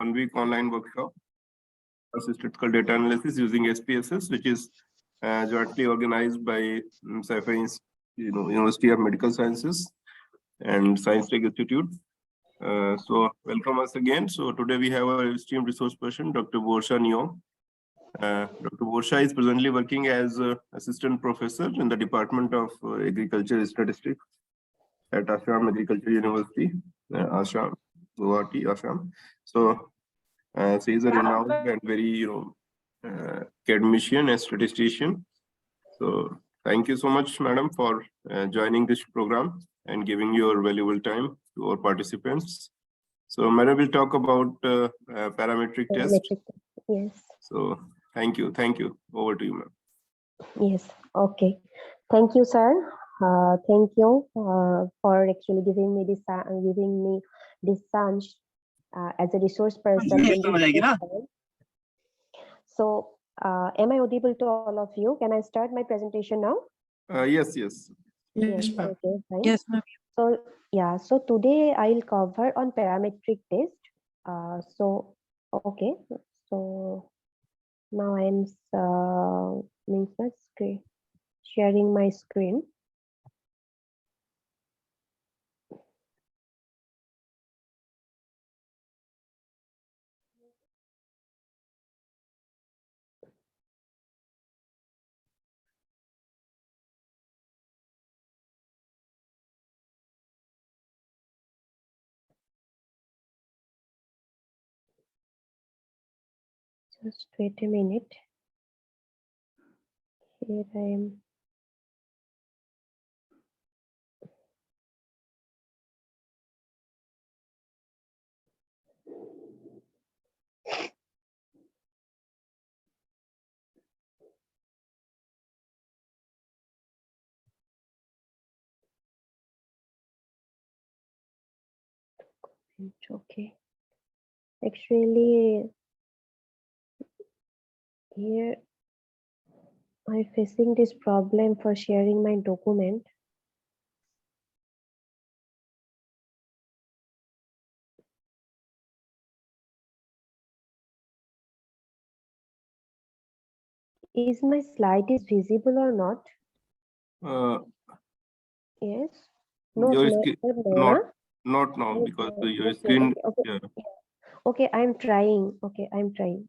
one-week online workshop, statistical data analysis using SPSS, which is jointly organized by University of Medical Sciences and Science Tech Institute. So welcome us again. So today we have our esteemed resource person, Dr. Borsha Nyong. Dr. Borsha is presently working as assistant professor in the Department of Agriculture Statistics at Assam Agriculture University, Assam, Guwahati, Assam. So she is a renowned and very academician and statistician. So thank you so much, madam, for joining this program and giving your valuable time to our participants. So madam will talk about parametric test. Yes. So thank you. Over to you, ma'am. Yes. Okay. Thank you, sir. Thank you for actually giving me this chance as a resource person. So, am I audible to all of you? Can I start my presentation now? Yes. Yes, Okay, fine. yes, ma'am. So, yeah. So today I'll cover on parametric test. Okay. So now I'm sharing my screen. Just wait a minute. Here I am. Okay. Actually, here I'm facing this problem for sharing my document. Is my slide is visible or not? Yes. No, Your no, not now, no, because no, your okay, screen. okay. Yeah. Okay, I'm trying. Okay, I'm trying.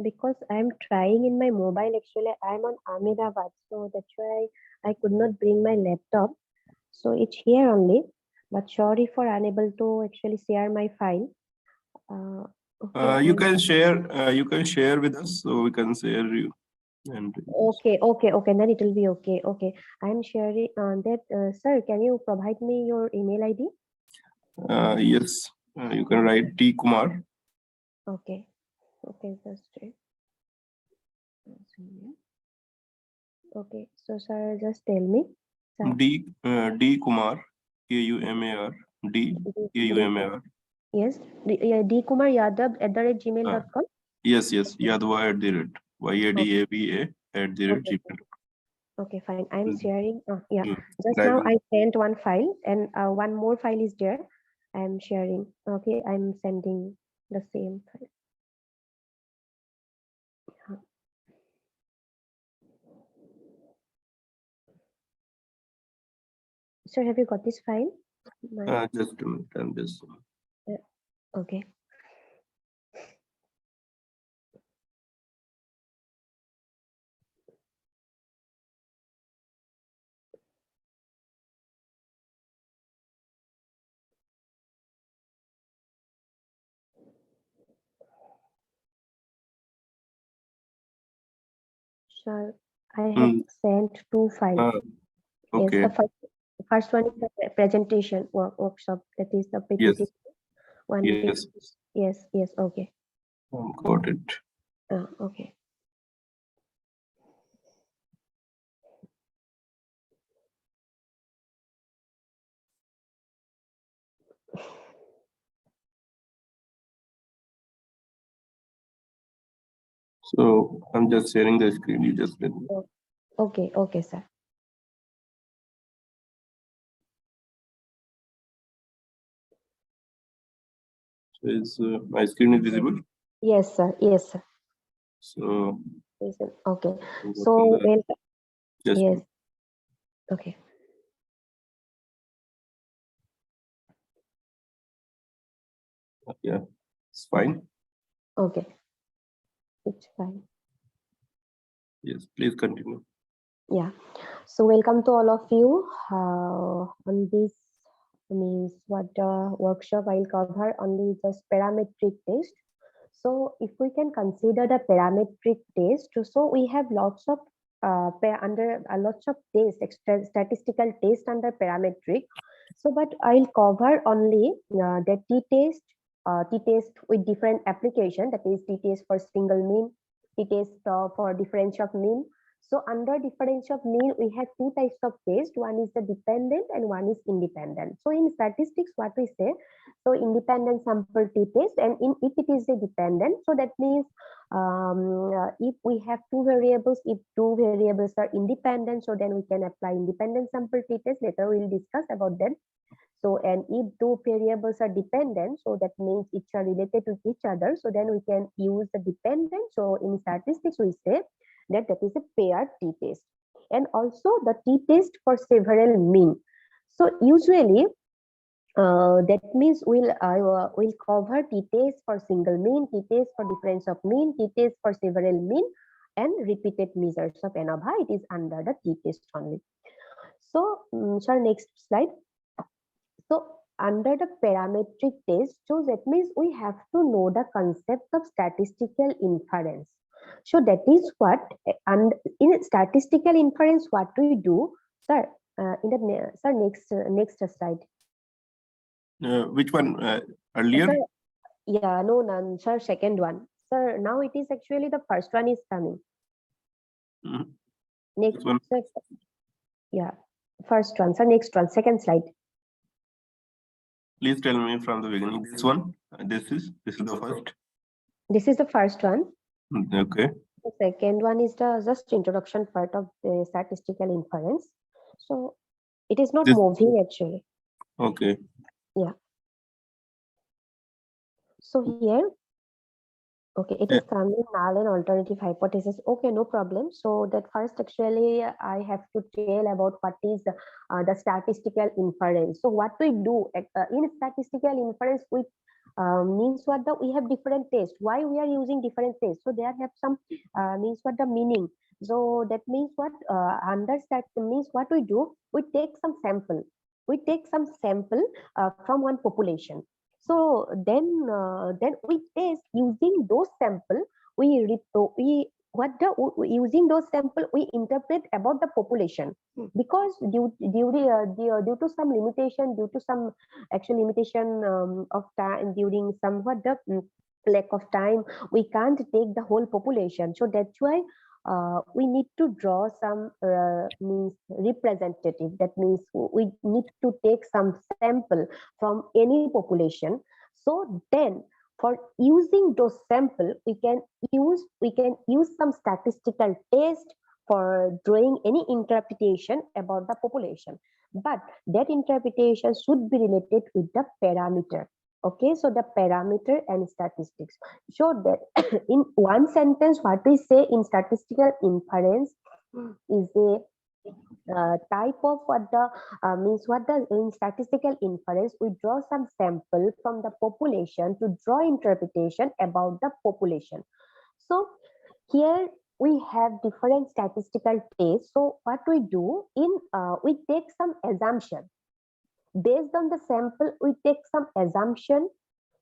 Because I'm trying in my mobile, actually, I'm on Ahmedabad, so that's why I could not bring my laptop. So it's here only, but sorry for unable to actually share my file. Okay, You can share. You can share with us, so we can share you. And okay. Then it will be okay. Okay, I'm sharing that. Sir, can you provide me your email ID? yes, you can write T Kumar. Okay. Just right. Okay, so sir, just tell me. Sir. D Kumar, Kumar, D Kumar. Yes, D Kumar Yadav @gmail.com. Yes, Yadva @YADABA @gmail.com. Okay, fine. I'm Mm, sharing. Yeah, mm. just I now will- I sent one file and one more file is there. I'm sharing. Okay, I'm sending the same file. Sir, have you got this file? just a minute. I'm just. Okay. Sir, I have Mm, sent two files. Yes, okay. the first one is the presentation workshop. That is the Yes. PPT. One is, Yes. yes, okay. Got it. Okay. So I'm just sharing the screen. You just let me. Okay, sir. So is my screen is visible? Yes, sir. Yes, sir. So Listen. Okay. I'm working So, the well, just yes. Okay. yeah, it's fine. Okay. It's fine. Yes, please continue. Yeah. So, welcome to all of you on this means what workshop I'll cover only just parametric test. So if we can consider the parametric test, so we have lots of lots of tests, extra statistical tests under parametric. So, but I'll cover only the t-test with different application. That is t-test for single mean, t-test for difference of mean. So under difference of mean, we have two types of test. One is the dependent and one is independent. So in statistics, what we say, so independent sample t-test, and if it is a dependent, so that means if we have two variables, if two variables are independent, so then we can apply independent sample t-test. Later we'll discuss about that. So, and if two variables are dependent, so that means each are related to each other. So then we can use the dependent. So in statistics, we say that that is a paired t-test. And also the t-test for several mean. So usually that means we'll cover t-test for single mean, t-test for difference of mean, t-test for several mean, and repeated measures of ANOVA. It is under the t-test only. So, sir, next slide. So under the parametric test, so that means we have to know the concept of statistical inference. So that is what, and in statistical inference, what we do, sir. Sir, next slide. Which one earlier? Sir, yeah, no, none, sir. Second one, sir. Now it is actually the first one is coming. Mhm. Next This one. sir, yeah, first one, sir. Next one, second slide. Please tell me from the beginning. This one. This is the first. This is the first one. Okay. The second one is the just introduction part of the statistical inference. So it is not This. moving actually. Okay. Yeah. So here, okay, it Yeah. is coming null and alternative hypothesis. Okay, no problem. So that first actually I have to tell about what is the statistical inference. So what we do in statistical inference, we means what the we have different tests. Why we are using different tests? So there have some means what the meaning. So that means what under that means what we do. We take some sample. We take some sample from one population. So then we test using those sample. We what the using those sample we interpret about the population because due to some limitation, due to some actual limitation of time, during somewhat the lack of time, we can't take the whole population. So that's why we need to draw some means representative. That means we need to take some sample from any population. So then for using those sample, we can use some statistical test for drawing any interpretation about the population, but that interpretation should be related with the parameter. Okay, so the parameter and statistics. So that in one sentence, what we say in statistical inference is a type of what the means what the in statistical inference we draw some sample from the population to draw interpretation about the population. So here we have different statistical tests. So what we do in we take some assumption based on the sample, we take some assumption.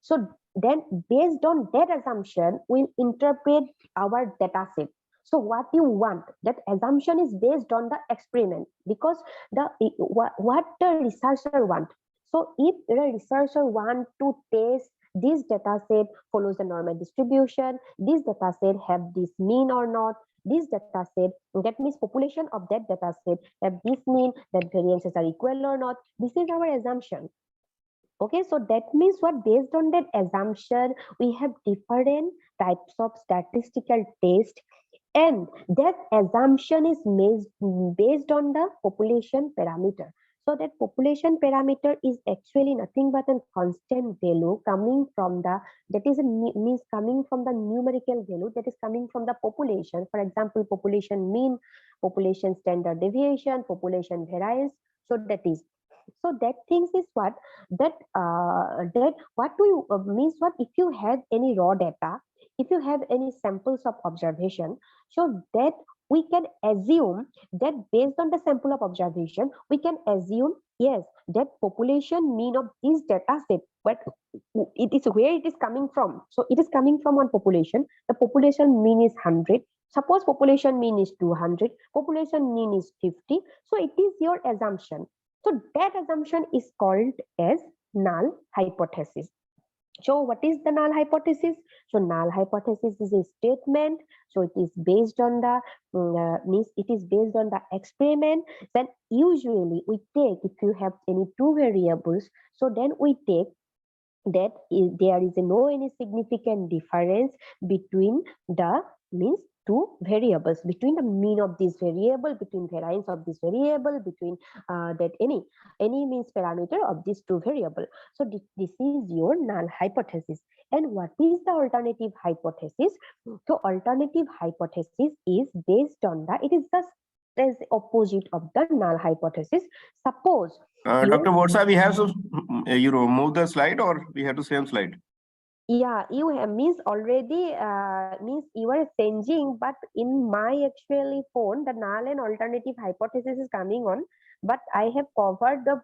So then based on that assumption, we'll interpret our data set. So what you want, that assumption is based on the experiment, because the what the researcher want. So if the researcher want to test this data set follows a normal distribution, this data set have this mean or not, this data set, that means population of that data set have this mean, that variances are equal or not. This is our assumption. Okay, so that means what, based on that assumption, we have different types of statistical test, and that assumption is based on the population parameter. So that population parameter is actually nothing but a constant value coming from the, that is means coming from the numerical value that is coming from the population. For example, population mean, population standard deviation, population variance. So that is, so that things is what that that what we means what, if you have any raw data, if you have any samples of observation, so that we can assume that based on the sample of observation, we can assume, yes, that population mean of this data set, but it is where it is coming from. So it is coming from one population. The population mean is 100. Suppose population mean is 200. Population mean is 50. So it is your assumption. So that assumption is called as null hypothesis. So what is the null hypothesis? So null hypothesis is a statement. So it is based on the means it is based on the experiment. Then usually we take, if you have any two variables, so then we take that there is no any significant difference between the means two variables, between the mean of this variable, between variance of this variable, between that any means parameter of these two variable. So this is your null hypothesis. And what is the alternative hypothesis? So alternative hypothesis is based on the, it is just as opposite of the null hypothesis. Suppose Dr. Borsa, we have to move the slide, or we have the same slide? Yeah, you have means already means you are changing, but in my actually phone, the null and alternative hypothesis is coming on, but I have covered the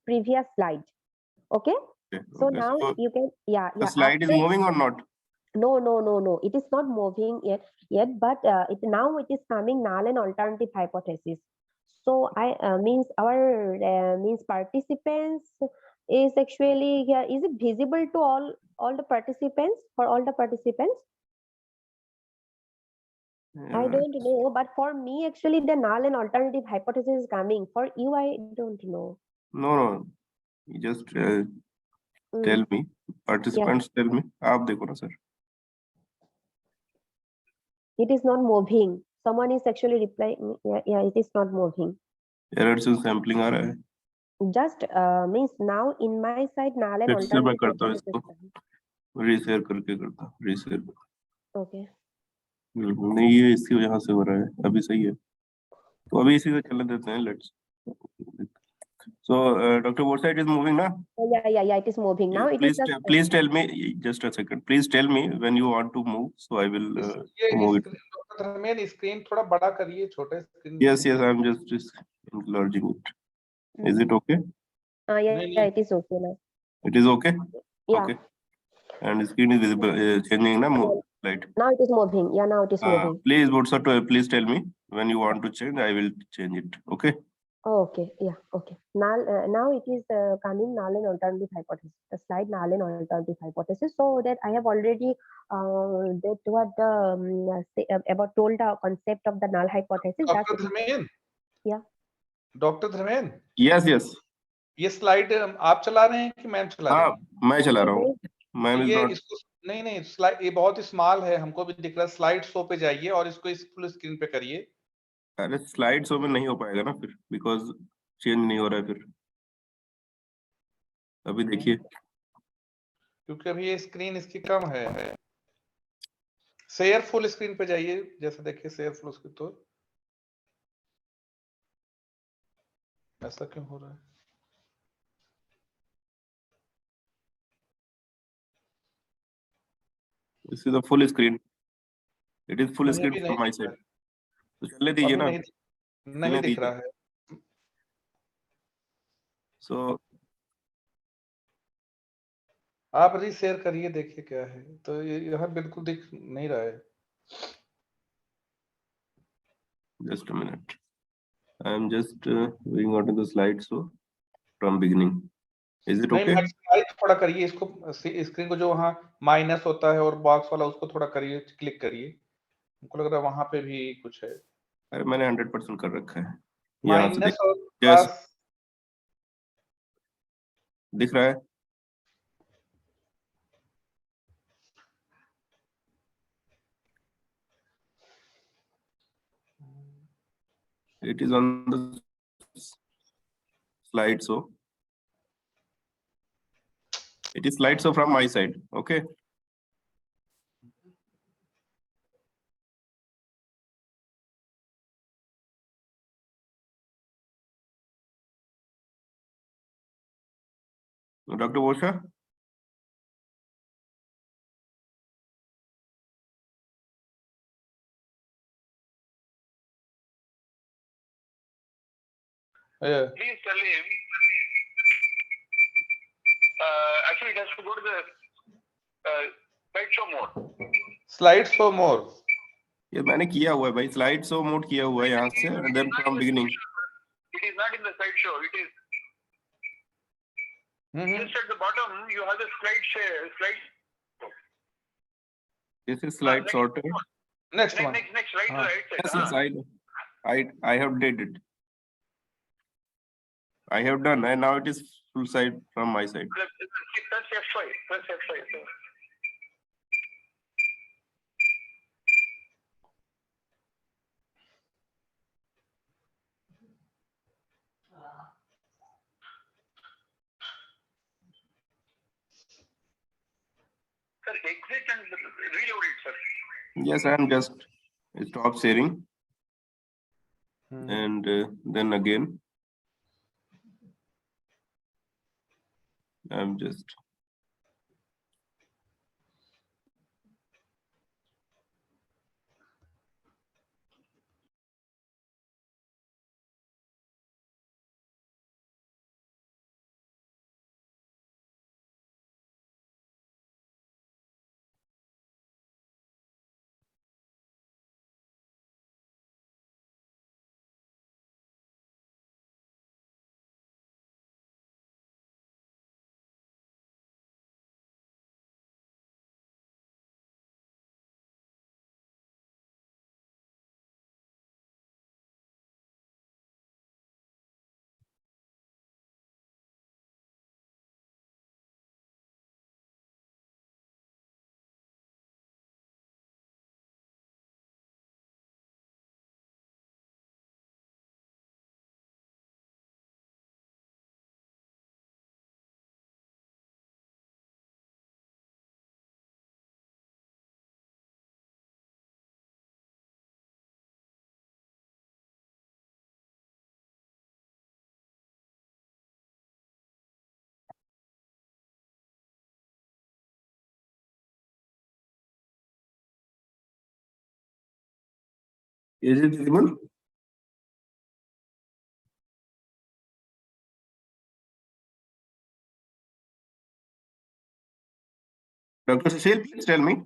previous slide. Okay. So Okay. now So you can, the slide is moving or not? No. It is not moving yet, but it now it is coming null and alternative hypothesis. So I means our means participants is actually here. Is it visible to all the participants, for all the participants? I don't know, but for me actually the null and alternative hypothesis is coming. For you, I don't know. No. You just tell me. Participants tell me. आप देखो ना sir. It is not moving. Someone is actually replying. Yeah, it is not moving. Errors in sampling आ रहा है. Just means now in my side null and alternative मैं करता हूँ इसको. Reshare करके करता हूँ. रीशेयर. Okay. नहीं, ये इसकी वजह से हो रहा है. अभी सही है. तो अभी इसी से चलने देते हैं. Let's. So, Dr. Borsa, it is moving now? Yeah, it is moving now. It is just, please tell me, just a second. Please tell me when you want to move, so I will move it. Dr. Dharmen, screen थोड़ा बड़ा करिए, छोटे screen. Yes, I'm just enlarging it. Is it okay? Yeah, it is okay now. It is okay? Yeah. Okay. And screen is visible, changing na light. Now it is moving. Yeah, now it is moving. Please, Borsa, please tell me when you want to change. I will change it. Okay. Oh, okay. Yeah. Okay. Now it is coming null and alternative hypothesis. The slide null and alternative hypothesis. So that I have already that what about told the concept of the null hypothesis. Dr. Dharmen. Yeah. Dr. Dharmen. Yes. ये slide आप चला रहे हैं कि मैं चला रहा हूँ? मैं चला रहा हूँ. ये नहीं नहीं स्लाइड, ये बहुत ही स्मॉल है, हमको भी दिख रहा है। स्लाइड शो पे जाइए और इसको इस फुल स्क्रीन पे करिए। अरे स्लाइड शो में नहीं हो पाएगा ना फिर, बिकॉज चेंज नहीं हो रहा है फिर। अभी देखिए, क्योंकि अभी ये स्क्रीन इसकी कम है। शेयर फुल स्क्रीन पे जाइए, जैसे देखिए शेयर फुल स्क्रीन, तो ऐसा क्यों हो रहा है? This is the full screen, it is full नहीं स्क्रीन अभी नहीं फ्रॉम माय दिख रहा साइड। है, तो चलने दीजिए अभी ना, नहीं चलने दिख दीजिए। रहा है। सो आप रीशेयर करिए, देखिए क्या है। तो ये यहाँ बिल्कुल दिख नहीं रहा है। just a minute, I am just going on to the slide show from beginning. Is it नहीं okay? मैक्सिमाइज थोड़ा करिए इसको, स्क्रीन को जो वहाँ माइनस होता है और बॉक्स वाला, उसको थोड़ा करिए, क्लिक करिए। हमको लग रहा है वहां पे भी कुछ है। अरे मैंने 100% कर रखा है। यहाँ से माइनस और जैसे प्लस। दिख रहा है, it is on the slide show. It is slide show from my side. Okay. Dr. Bosha? Please tell him. Actually, it has to go to the slideshow mode. Slide show मोर। ये मैंने किया हुआ है भाई, slide show mode किया हुआ है यहाँ से, and then from beginning. It is not in the slideshow. It is just at the bottom. You have the slide share. Slide. This is slide sorter. Next one. Next. Right, हाँ। right. Yes, yes, I know. I have did it. I have done, and now it is full side from my side. Press F5. Press F5. Sir, exit and reload it, sir. Yes, I am just stop sharing, and then again I'm just is it visible? Dr. Sushil, please tell me.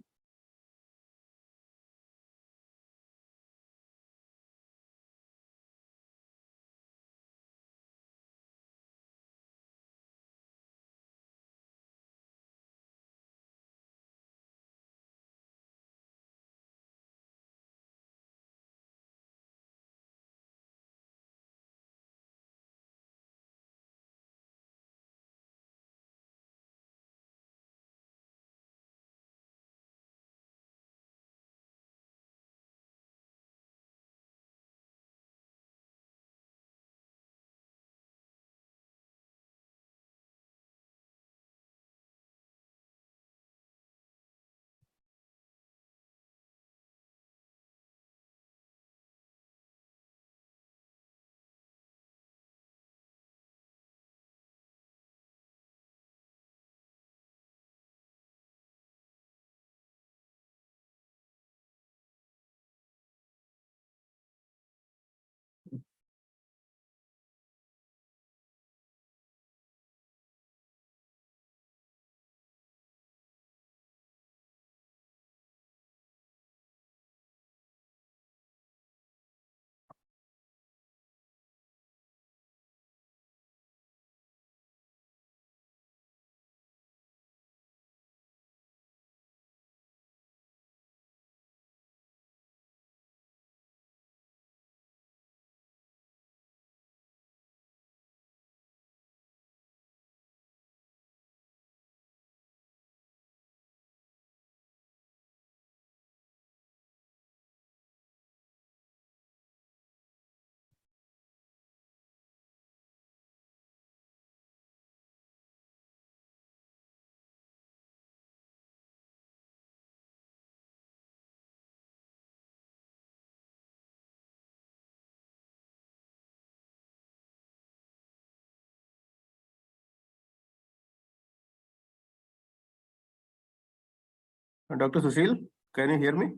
Dr. Sushil, can you hear me?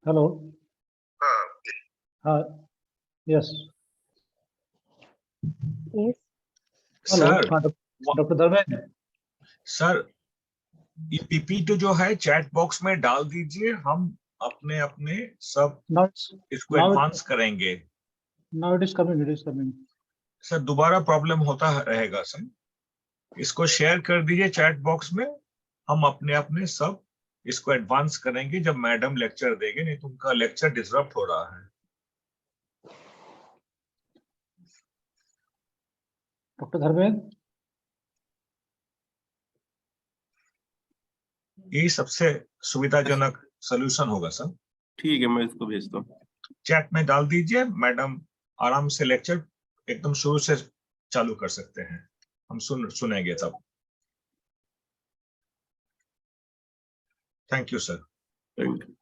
Hello. Yes. Yes. Hello. Sir Dr. Dharmendra. Sir ये PPT जो है chat box में डाल दीजिए, हम अपने अपने सब Now, इसको now, एडवांस करेंगे। now it is coming. It is coming. Sir दोबारा प्रॉब्लम होता रहेगा सर, इसको शेयर कर दीजिए चैट बॉक्स में, हम अपने अपने सब इसको एडवांस करेंगे जब मैडम लेक्चर देंगे, नहीं तो उनका लेक्चर डिसरप्ट हो रहा है। Dr. Dharmendra. ये सबसे सुविधाजनक सोल्यूशन होगा सर। ठीक है, मैं इसको भेजता हूँ। चैट में डाल दीजिए, मैडम आराम से लेक्चर एकदम शुरू से चालू कर सकते हैं, हम सुनेंगे तब। Thank you sir. Thank you.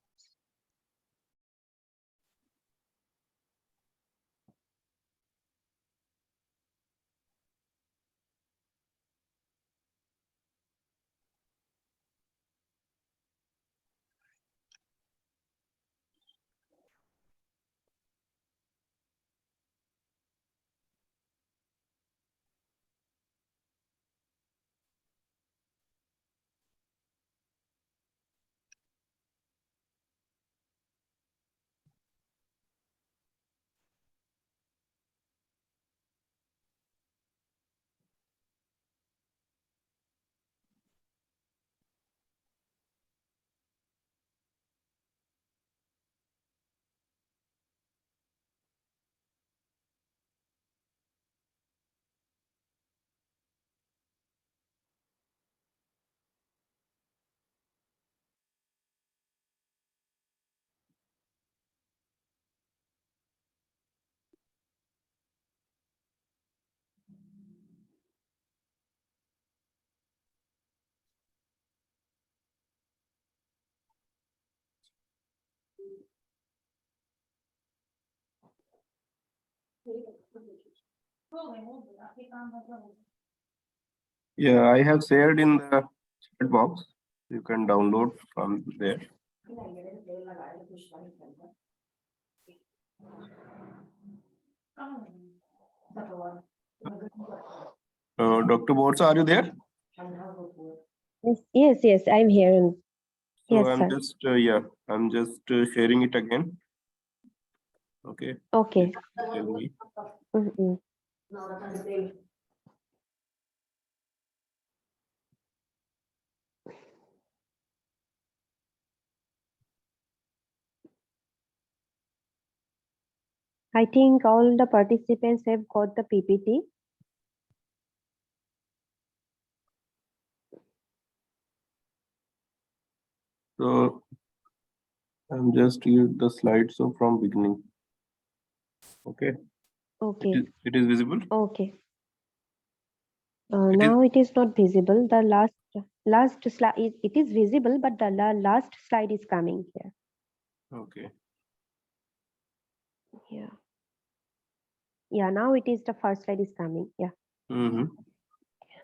Yeah, I have shared in the chat box. You can download from there. Dr. Borsa, are you there? Yes, I'm here. So Yes, I'm sir. just I'm just sharing it again. Okay. Okay. Tell me. Mhm. I think all the participants have got the PPT. So I'm just use the slides so from beginning. Okay. Okay. It is visible. Okay. It is- Now it is not visible. The last slide it is visible, but the last slide is coming here. Okay. Yeah. Yeah. Now it is the first slide is coming. Yeah. Mm-hmm.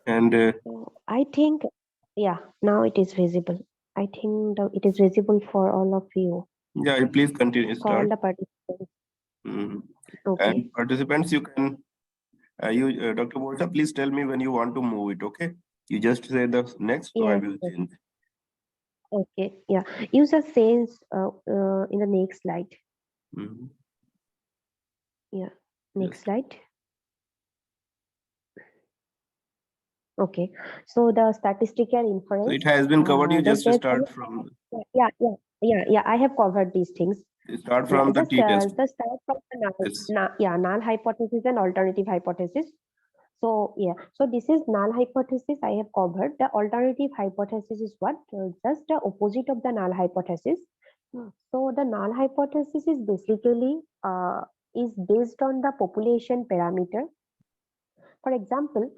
And So I think, yeah. Now it is visible. I think it is visible for all of you, yeah, please continue. for all Start. the participants. Mhm. Okay. And participants, you can Dr. Borsa, please tell me when you want to move it. Okay. You just say the next, so I Yes. will Yes. change. Okay. Yeah. Use a sense in the next slide. Mhm. Yeah. Next Yes. slide. Okay, so the statistical So inference. it has been covered. You Just just based start on from yeah. I have covered these things. start Yeah, from the just t-test. just start from the Yes. null hypothesis and alternative hypothesis. So yeah, so this is null hypothesis I have covered. The alternative hypothesis is what? Just the opposite of the null hypothesis. So the null hypothesis is basically is based on the population parameter. For example,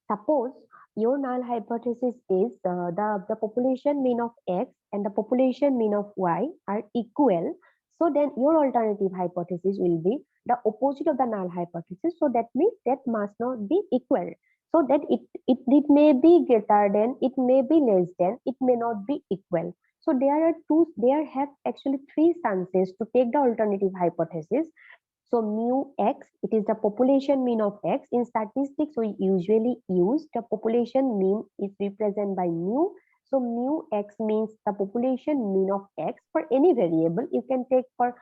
suppose your null hypothesis is the population mean of X and the population mean of Y are equal. So then your alternative hypothesis will be the opposite of the null hypothesis. So that means that must not be equal. So that it may be greater than, it may be less than, it may not be equal. So there have actually three chances to take the alternative hypothesis. So mu x, it is the population mean of x. In statistics, we usually use the population mean is represented by mu. So mu x means the population mean of x for any variable. You can take for,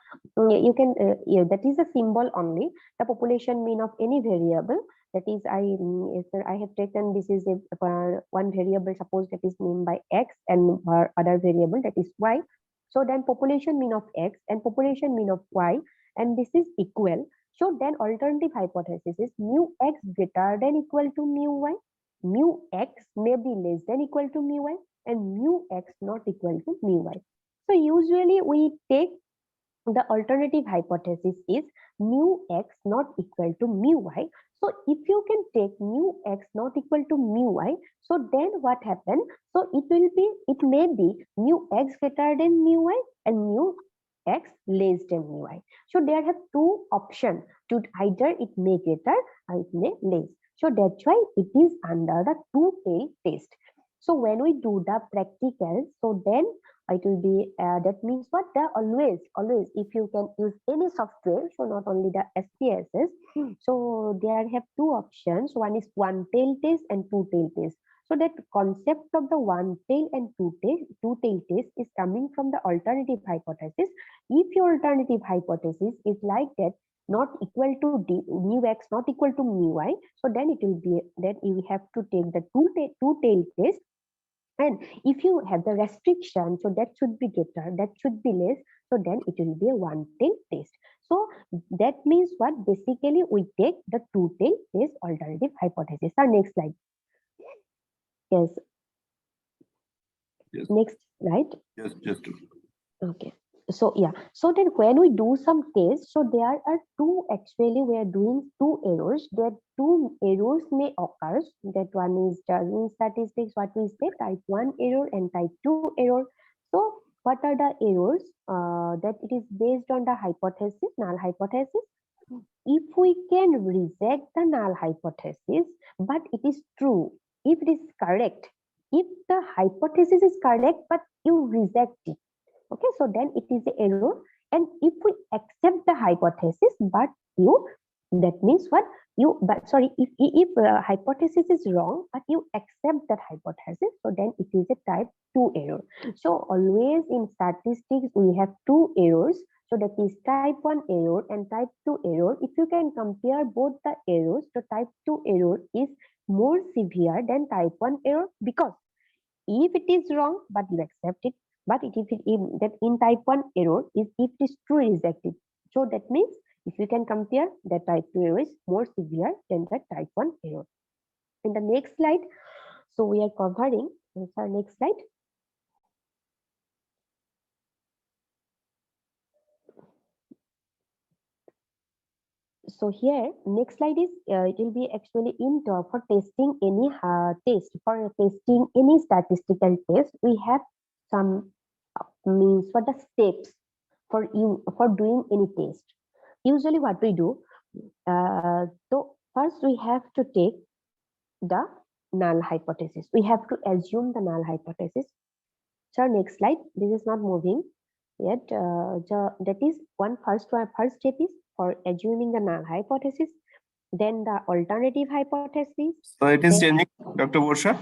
yeah, that is a symbol only. The population mean of any variable. That is, I have taken, this is a one variable, suppose that is named by x, and other variable that is y. So then population mean of x and population mean of y, and this is equal. So then alternative hypothesis is mu x greater than equal to mu y, mu x may be less than equal to mu y, and mu x not equal to mu y. So usually we take the alternative hypothesis is mu x not equal to mu y. So if you can take mu x not equal to mu y, so then what happens? So it may be mu x greater than mu y and mu x less than mu y. So there have two options to either it may greater or it may less. So that's why it is under the two-tailed test. So when we do the practical, so then it will be that means what? The always if you can use any software, so not only the SPSS, so there have two options. One is one tail test and two tail test. So that concept of the one tail and two tail test is coming from the alternative hypothesis. If your alternative hypothesis is like that, not equal to mu x not equal to mu y, so then it will be that you have to take the two tail test. And if you have the restriction, so that should be greater, that should be less, so then it will be a one tail test. So that means what? Basically, we take the two tail test alternative hypothesis. Our next slide. Yes. Yes. Next slide. Just Okay. So yeah, so then when we do some tests, so there are two, actually we are doing two errors. That two errors may occur. That one is in statistics, what we say, type 1 error and type 2 error. So what are the errors? That it is based on the hypothesis, null hypothesis. If we can reject the null hypothesis, but it is true, if it is correct, if the hypothesis is correct, but you reject it, okay, so then it is the error. And if we accept the hypothesis, but you, that means what? You, but sorry, if hypothesis is wrong, but you accept that hypothesis, so then it is a type 2 error. So always in statistics, we have two errors. So that is type 1 error and type 2 error. If you can compare both the errors, the type 2 error is more severe than type 1 error, because if it is wrong, but you accept it, but that in type 1 error is if it is true rejected. So that means if you can compare, the type 2 error is more severe than the type 1 error. In the next slide, so we are covering, our next slide. So here, next slide is, it will be actually for testing any for testing any statistical test, we have some means for the steps for doing any test. Usually what we do, so first we have to take the null hypothesis. We have to assume the null hypothesis. So next slide, this is not moving yet. That is first step is for assuming the null hypothesis, then the alternative hypothesis. so it is then, changing, Dr. Borsha.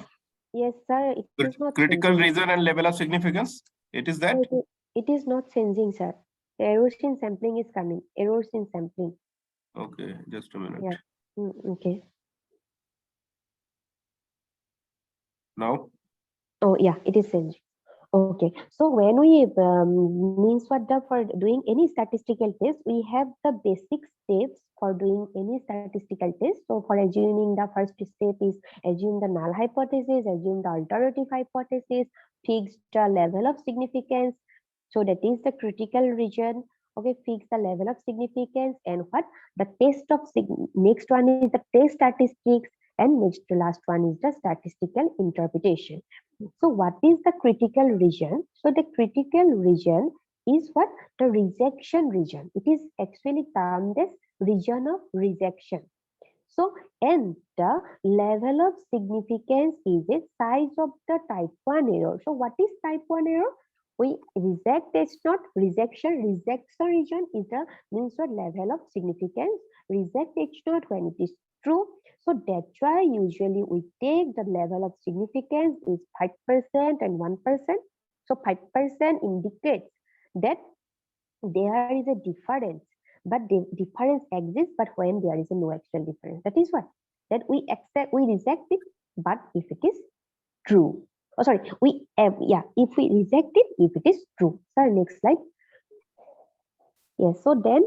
yes, sir. It is not Critical changing. reason and level of significance. It is that. It is not changing, sir. Errors in sampling is coming. Errors in sampling. Okay, just a minute. Yeah. Okay. Now, Oh yeah, it is changing. Okay, so when we means what the for doing any statistical test, we have the basic steps for doing any statistical test. So for assuming the first step is assume the null hypothesis, assume the alternative hypothesis, fix the level of significance. So that is the critical region. Okay, fix the level of significance and what the test of next one is the test statistics and next to last one is the statistical interpretation. So what is the critical region? So the critical region is what? The rejection region. It is actually termed as region of rejection. So and the level of significance is the size of the type 1 error. So what is type 1 error? We reject, it's not rejection. Rejection region is the means what level of significance. Reject it's not when it is true. So that's why usually we take the level of significance is 5% and 1%. So 5% indicates that there is a difference, but the difference exists, but when there is no actual difference. That is what? That we accept, we reject it, but if it is true. Oh, sorry, if we reject it, if it is true. Sir, next slide. Yes, so then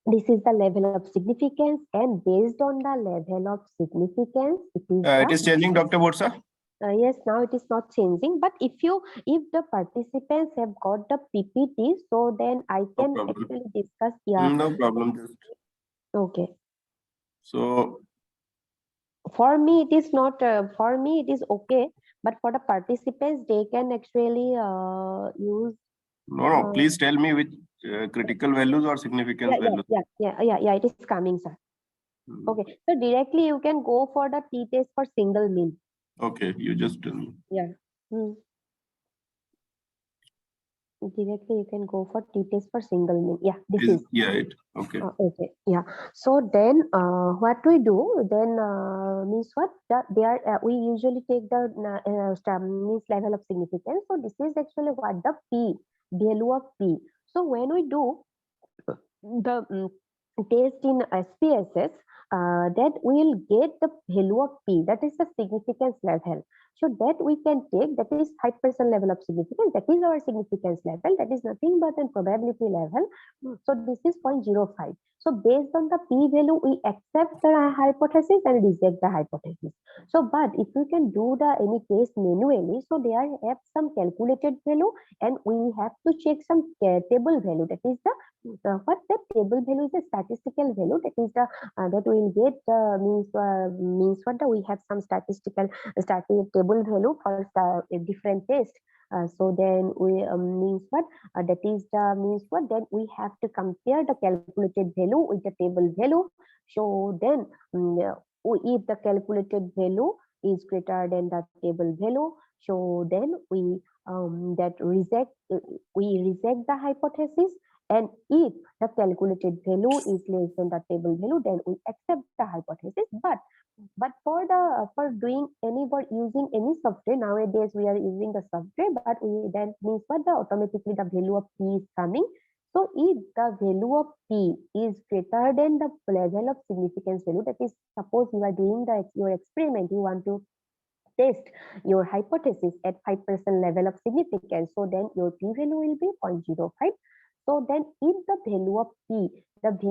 this is the level of significance, and based on the level of significance, it is changing, Dr. Borsa. Yes, now it is not changing. But if the participants have got the PPT, so then I can problem. actually discuss. Yeah. No problem. Just Okay. so For me, it is not. For me, it is okay. But for the participants, they can actually use. no. Please tell me which critical values or significance values. Yeah. It is coming, sir. Okay. So directly you can go for the t-test for single mean. Okay, you just tell me. Yeah. Directly you can go for t-test for single mean. Yeah, this is. Yeah, it. Okay. Okay, yeah. So then what we do then means what we usually take the means level of significance. So this is actually what the p value of p. So when we do the test in SPSS, that will get the value of p, that is the significance level. So that we can take, that is 5% level of significance, that is our significance level, that is nothing but a probability level. So this is 0.05. So based on the p value, we accept the hypothesis and reject the hypothesis. So but if we can do the any test manually, so there have some calculated value and we have to check some table value, that is what the table value is a statistical value, that is the that will get means what we have some statistical table value for a different test. So then we means what that is the means what then we have to compare the calculated value with the table value. So then if the calculated value is greater than the table value, so then we reject the hypothesis. And if the calculated value is less than the table value, then we accept the hypothesis. But for doing using any software nowadays, we are using the software, but we then means what the automatically the value of p is coming. So if the value of p is greater than the level of significance value, that is, suppose you are doing your experiment, you want to test your hypothesis at 5% level of significance. So then your p value will be 0.05. So then if the value of p, the p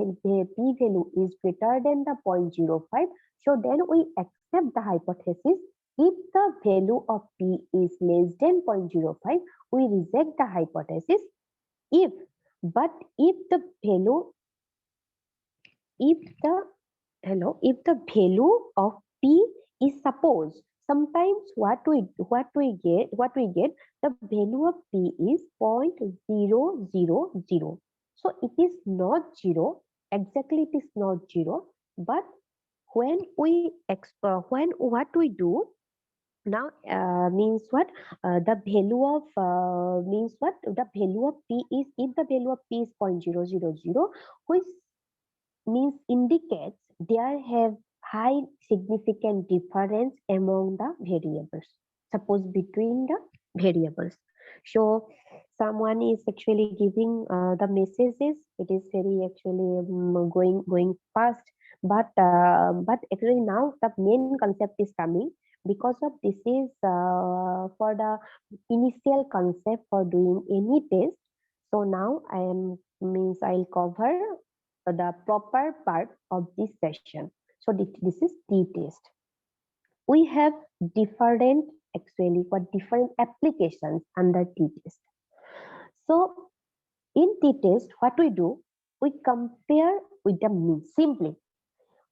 value is greater than the 0.05, so then we accept the hypothesis. If the value of p is less than 0.05, we reject the hypothesis. If the value of p is, suppose, sometimes what we get the value of p is 0.000. So it is not zero, exactly it is not zero, but when what we do now means what the value of means what the value of p is, if the value of p is 0.000, which means indicates there have high significant difference among the variables, suppose between the variables. So someone is actually giving the messages, it is very actually going fast, but actually now the main concept is coming. because of this is for the initial concept for doing any test. So now I'll cover the proper part of this session. So this is t-test. We have different applications under t-test. So in t-test, what we do, we compare with the mean. Simply,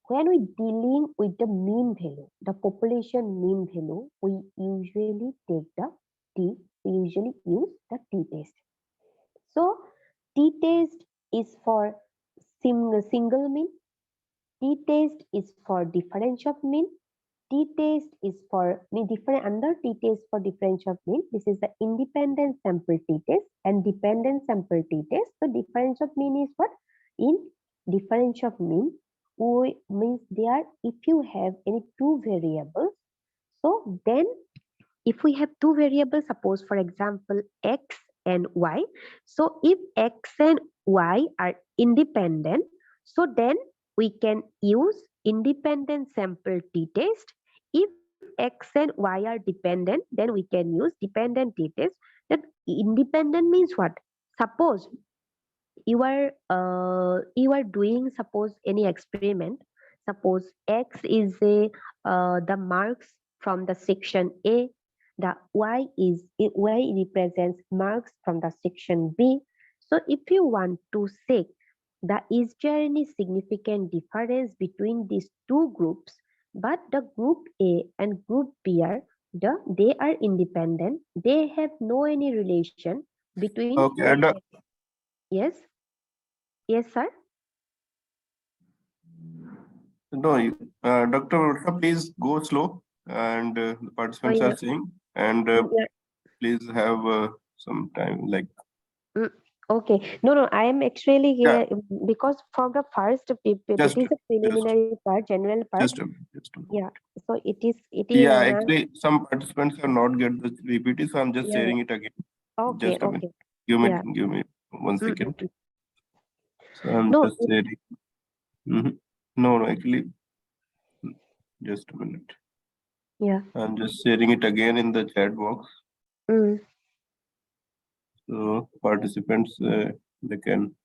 when we dealing with the mean value, the population mean value, we usually take the we usually use the t-test. So t-test is for single mean, t-test is for difference of mean, t-test is for under t-test for difference of mean. This is the independent sample t-test and dependent sample t-test. So difference of mean is what? In difference of mean, means there if you have any two variables, so then if we have two variables, suppose for example x and y, so if x and y are independent, so then we can use independent sample t-test. If x and y are dependent, then we can use dependent t-test. That independent means what? Suppose you are doing suppose any experiment. Suppose x is the marks from the section A, the y represents marks from the section B. So if you want to check is there any significant difference between these two groups, but the group A and group B they are independent, they have no any relation between Okay, yes. Yes, sir. no, Dr. Varsha, please go slow, and the participants yeah. are saying, and Yeah. please have some time, like. Okay. No, I am actually Yeah. here because from the first, it Just- is a preliminary part, general part. Just a minute. Yeah. So it is. Yeah, actually, some participants have not get the PPT, so I'm just Yeah. sharing it again. Okay. Just a minute. Okay. Give me 1 second. So I'm No. just sharing. No, actually, just a minute. Yeah. I'm just sharing it again in the chat box. Mm. So participants, they can.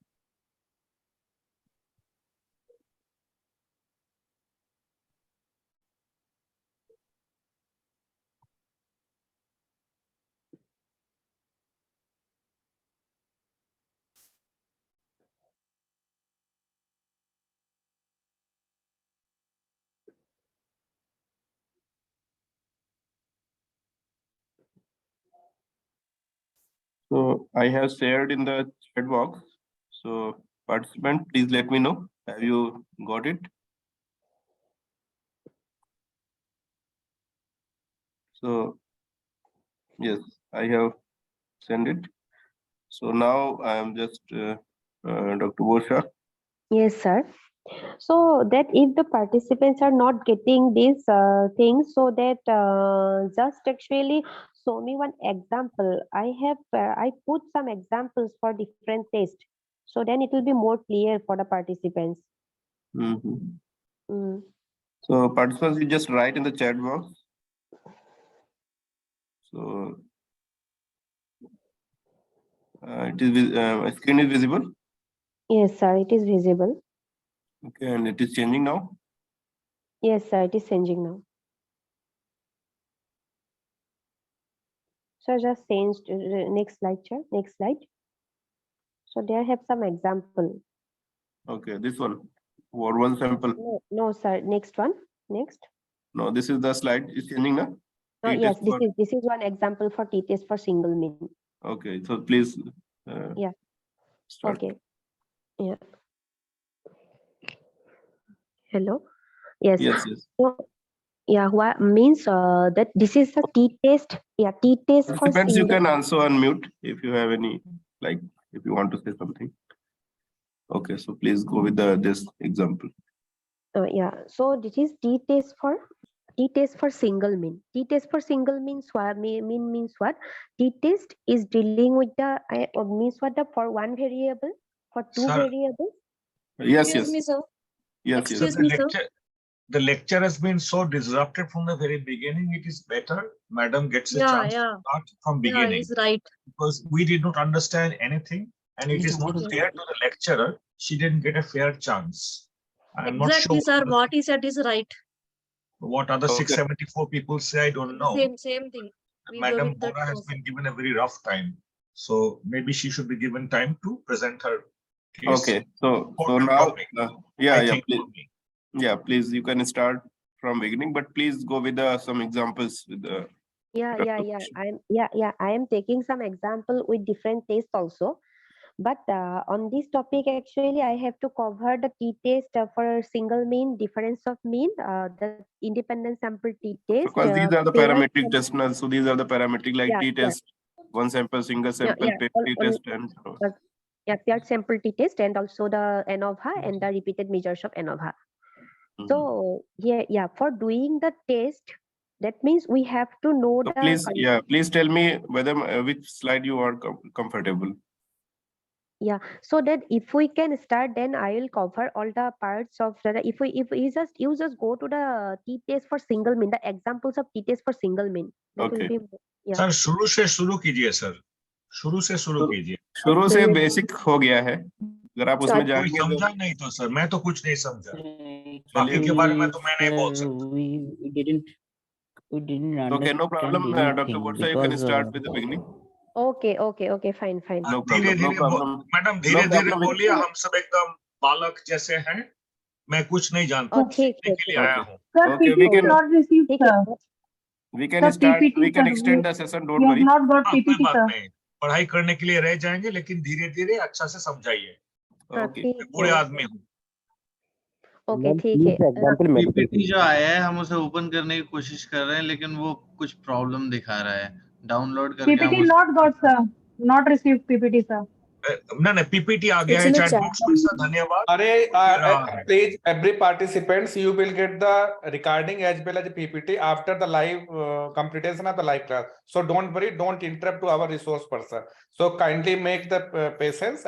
So I have shared in the chat box. So participant, please let me know. Have you got it? So yes, I have sent it. So now I am just Dr. Bosha. Yes, sir. So that if the participants are not getting these things, so that just actually show me one example. I put some examples for different tests, so then it will be more clear for the participants. Mm. So participants, you just write in the chat box. So screen is visible. Yes, sir. It is visible. Okay, and it is changing now. Yes, sir. It is changing now. So just changed. Next slide, sir. Next slide. So there I have some example. Okay, this one. Or one sample. No, sir. Next one. Next. No, this is the slide. It's changing now. Yes, this is one example for t-test for single mean. Okay, so please. Yeah. Start. Okay. Yeah. Hello. Yes. Yes. So, yeah. What means that this is a t-test. Yeah, t-test for Participants, you single. can also unmute if you have any, like, if you want to say something. Okay, so please go with this example. Yeah. So this is t-test for single mean. T-test for single means what? Means what? T-test is dealing with the means what the for one variable, for two Sir. variables. Yes. Excuse me, sir. Yes. Excuse The me, sir. the lecture has been so disrupted from the very beginning. It is better Madam gets a Yeah, chance yeah. to start from Yeah, beginning, he's right. because we did not understand anything, and it is not Yes. fair to the lecturer. She didn't get a fair chance. I'm not Exactly, sure sir. What he said is right. what other Okay. 674 people say. I don't know. Same thing. We go Madam with that Bora has process. been given a very rough time, so maybe she should be given time to present her case. Okay. So Important now, topic, yeah, I yeah, think, please, for me. yeah, please, you can start from beginning, but please go with some examples with the. Yeah, I am taking some example with different tests also. But on this topic, actually, I have to cover the t-test for single mean, difference of mean, the independent sample t-test. Because these are the paired parametric tests now. So these are the parametric like Yeah, t-test, one sample, single sample, yeah, pair t-test, and paired sample t-test, and also the ANOVA and the repeated measures of ANOVA. Mhm. So yeah, for doing the test, that means we have to know So the please tell me whether which slide you are comfortable. Yeah, so that if we can start, then I will cover all the parts of the. If you just go to the t-test for single mean, the examples of t-test for single mean, that will Okay. be yeah. Sir शुरू से शुरू कीजिए sir, शुरू से शुरू कीजिए. शुरू से Okay. बेसिक हो गया है, अगर आप उसमें कोई जाएंगे तो समझा नहीं तो सर, मैं तो कुछ नहीं समझा. बाकी चलिए. के बारे में तो मैं नहीं बोल Sir, सकता. we didn't Okay, no problem. understand Dr. anything Bursa, you can because start with the beginning. Okay, fine. No धीरे problem. No धीरे problem. मैडम धीरे No धीरे problem. बोलिए, हम सब एकदम बालक जैसे हैं. मैं कुछ नहीं जानता, Oh, ठीक सीखने के लिए ठीक. आया हूँ. Sir, Okay, we PPT can- not received, ठीक है. sir. We can Sir, start. PPT, We can sir, extend we- the session. We Don't have worry. not got हाँ, कोई PPT, बात sir. नहीं, पढ़ाई करने के लिए रह जाएंगे, लेकिन धीरे धीरे अच्छा से समझाइए. हाँ, Okay. ठीक मैं बूढ़े है. आदमी हूँ. Okay, ठीक है. पीपीटी जो आया है हम उसे ओपन करने की कोशिश कर रहे हैं, लेकिन वो कुछ प्रॉब्लम दिखा रहा है. डाउनलोड करके PPT not got, sir. Not received PPT, sir. नहीं पीपीटी आ गया है चैट बॉक्स में सर, धन्यवाद. अरे please every participants you will get the recording as well as the PPT after the live completion of the live class. So don't worry, don't interrupt to our resource person. So kindly make the patience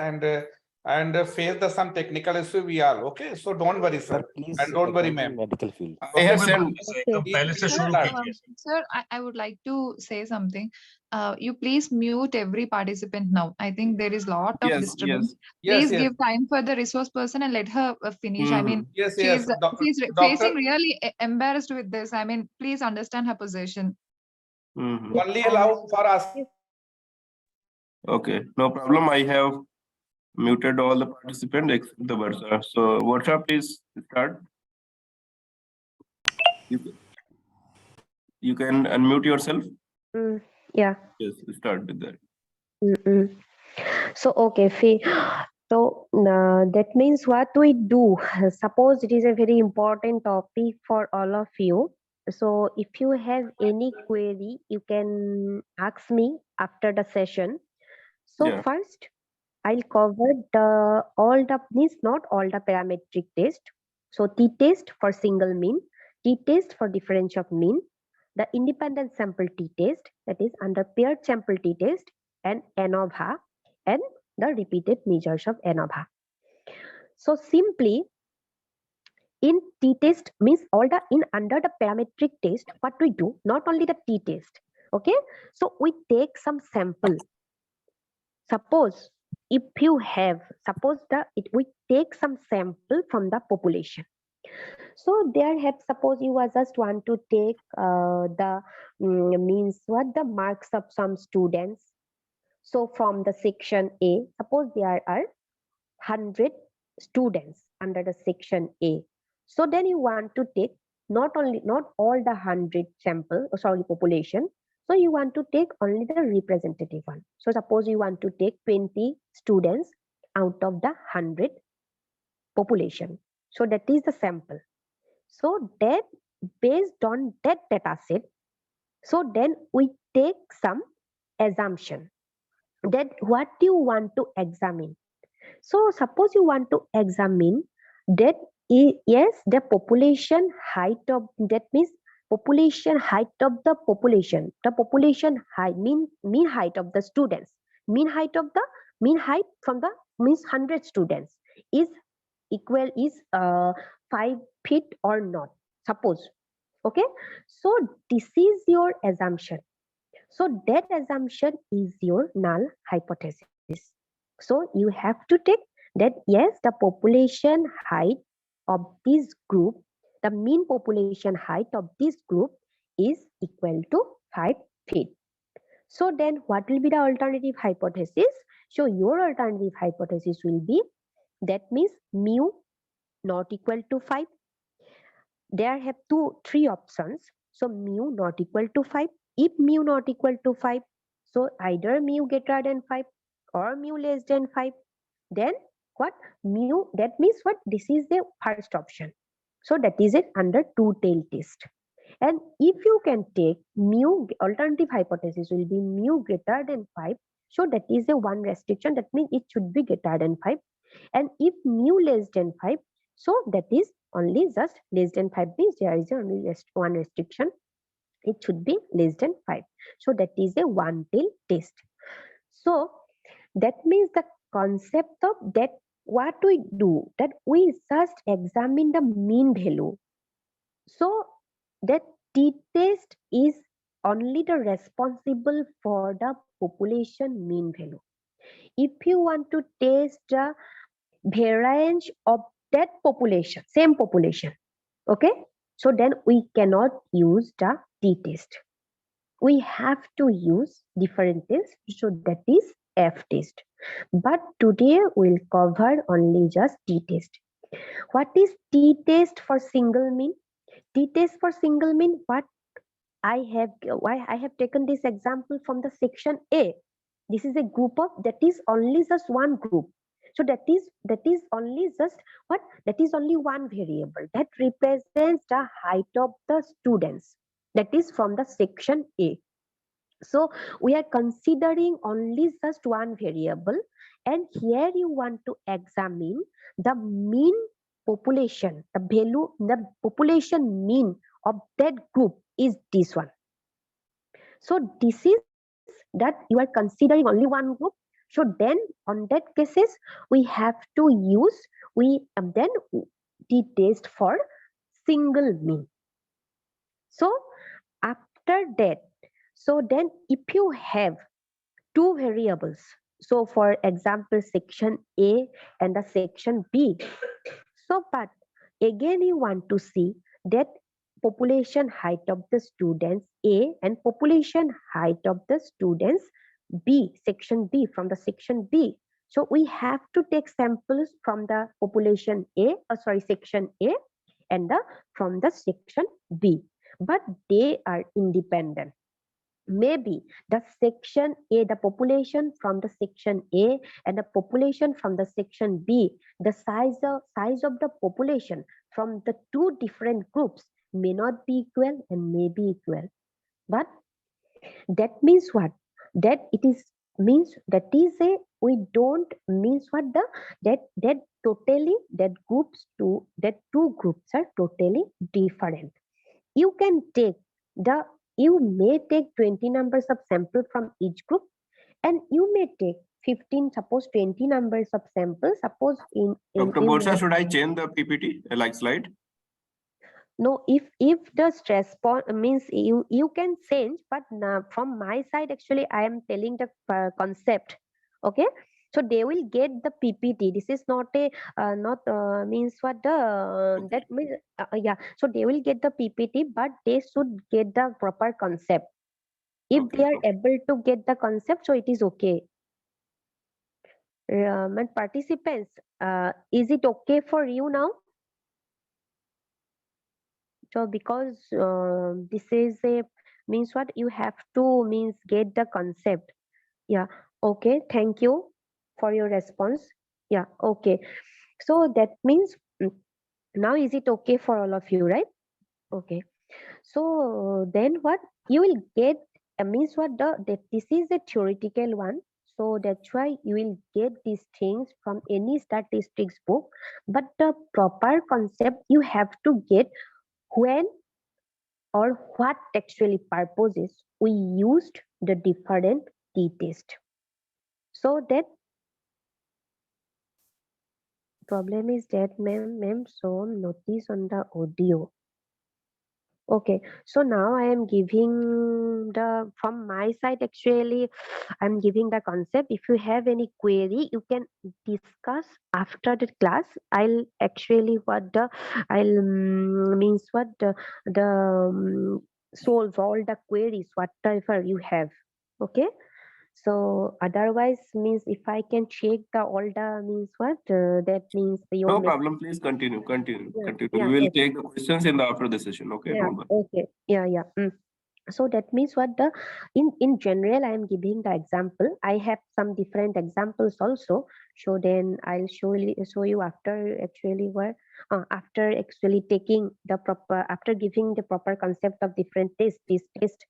and face the some technical issue we are okay. So don't worry sir, and don't worry ma'am. medical field. I have कोई sent. बात नहीं sir, एकदम पहले से शुरू कीजिए. Sir, I would like to say something. You please mute every participant now. I think there is lot of Yes, disturbance. Yes, Please yes. give time for the resource person and let her finish. I mean, Yes, she's yes. facing Doctor, really embarrassed with this. I mean, please understand her position. Mhm. only allow for us. Okay, no problem. I have muted all the participants except the Bursa. So Bursa, please start. You can unmute yourself. Yeah. Yes, start with that. So okay, so that means what we do. Suppose it is a very important topic for all of you. So if you have any query, you can ask me after the session. So Yeah. first, I'll cover not all the parametric test. So t-test for single mean, t-test for difference of mean, the independent sample t-test, that is under paired sample t-test, and ANOVA, and the repeated measures of ANOVA. So simply, in t-test means all the under the parametric test, what we do, not only the t-test, okay? So we take some sample. Suppose if you have, we take some sample from the population. So there have, suppose you just want to take means what the marks of some students. So from the section A, suppose there are 100 students under the section A. So then you want to take not all the 100 population. So you want to take only the representative one. So suppose you want to take 20 students out of the 100 population. So that is the sample. So then based on that data set, so then we take some assumption that what you want to examine. So suppose you want to examine that yes, the population height of, that means population height of the population height, mean height of the students, mean height from the means 100 students is 5 feet or not. Suppose. Okay. So this is your assumption. So that assumption is your null hypothesis. So you have to take that yes, the population height of this group, the mean population height of this group is equal to 5 feet. So then what will be the alternative hypothesis? So your alternative hypothesis will be, that means mu not equal to 5. There have three options. So mu not equal to 5. If mu not equal to 5, so either mu greater than 5 or mu less than 5. Then what? Mu, that means what? This is the first option. So that is it under two-tailed test. And if you can take mu, alternative hypothesis will be mu greater than 5. So that is a one restriction. That means it should be greater than 5. And if mu less than 5, so that is only just less than 5 means there is only one restriction. It should be less than 5. So that is a one-tail test. So that means the concept of that, what we do, that we just examine the mean value. So that t-test is only the responsible for the population mean value. If you want to test the variance of that population, same population, okay, so then we cannot use the t-test. We have to use different test, so that is f-test. But today we'll cover only just t-test. What is t-test for single mean? T-test for single mean, what I have taken this example from the section A. This is a group of, that is only just one group. So that is only just what? That is only one variable that represents the height of the students. That is from the section A. So we are considering only just one variable, and here you want to examine the mean population, the value, the population mean of that group is this one. So this is that you are considering only one group. So then on that cases we have to use then the test for single mean. So after that, so then if you have two variables, so for example section A and the section B, so but again you want to see that population height of the students A and population height of the students B, section B, from the section B. So we have to take samples from the population A, section A, and from the section B, but they are independent. Maybe the section A, the population from the section A and the population from the section B, the size of the population from the two different groups may not be equal and may be equal. But that means what? That it is means that is a, we don't means what the that totally that two groups are totally different. You can take you may take 20 numbers of sample from each group, and you may take 15, suppose 20 numbers of samples. Suppose Dr. Borsha, should I change the PPT, like slide? No, if the stress means you can change, but from my side actually I am telling the concept. Okay, so they will get the PPT. This is not a means what the that means yeah. So they will get the PPT, but they should get the proper concept. If they are able to get the concept, so it is okay. And participants, is it okay for you now? So because this is a means what you have to means get the concept. Yeah, okay, thank you for your response. Yeah, okay, so that means now is it okay for all of you, right? Okay, so then what you will get means what this is a theoretical one, so that's why you will get these things from any statistics book, but the proper concept you have to get when or what actually purposes we used the different t-test. So that problem is that ma'am, so notice on the audio. Okay, so now I am giving the, from my side actually, I'm giving the concept. If you have any query, you can discuss after the class. I'll actually what the, I'll means what the solve all the queries, whatever you have. Okay. So otherwise means if I can check the all the means what that means your No message. problem. Please continue. Continue. Yeah, Continue. yeah, We will okay. take the questions in the after the session. Okay. Yeah, Don't worry. okay. Yeah. So that means what the in general I am giving the example. I have some different examples also. So then I'll show you after actually where after actually taking the proper, after giving the proper concept of different tests, this test.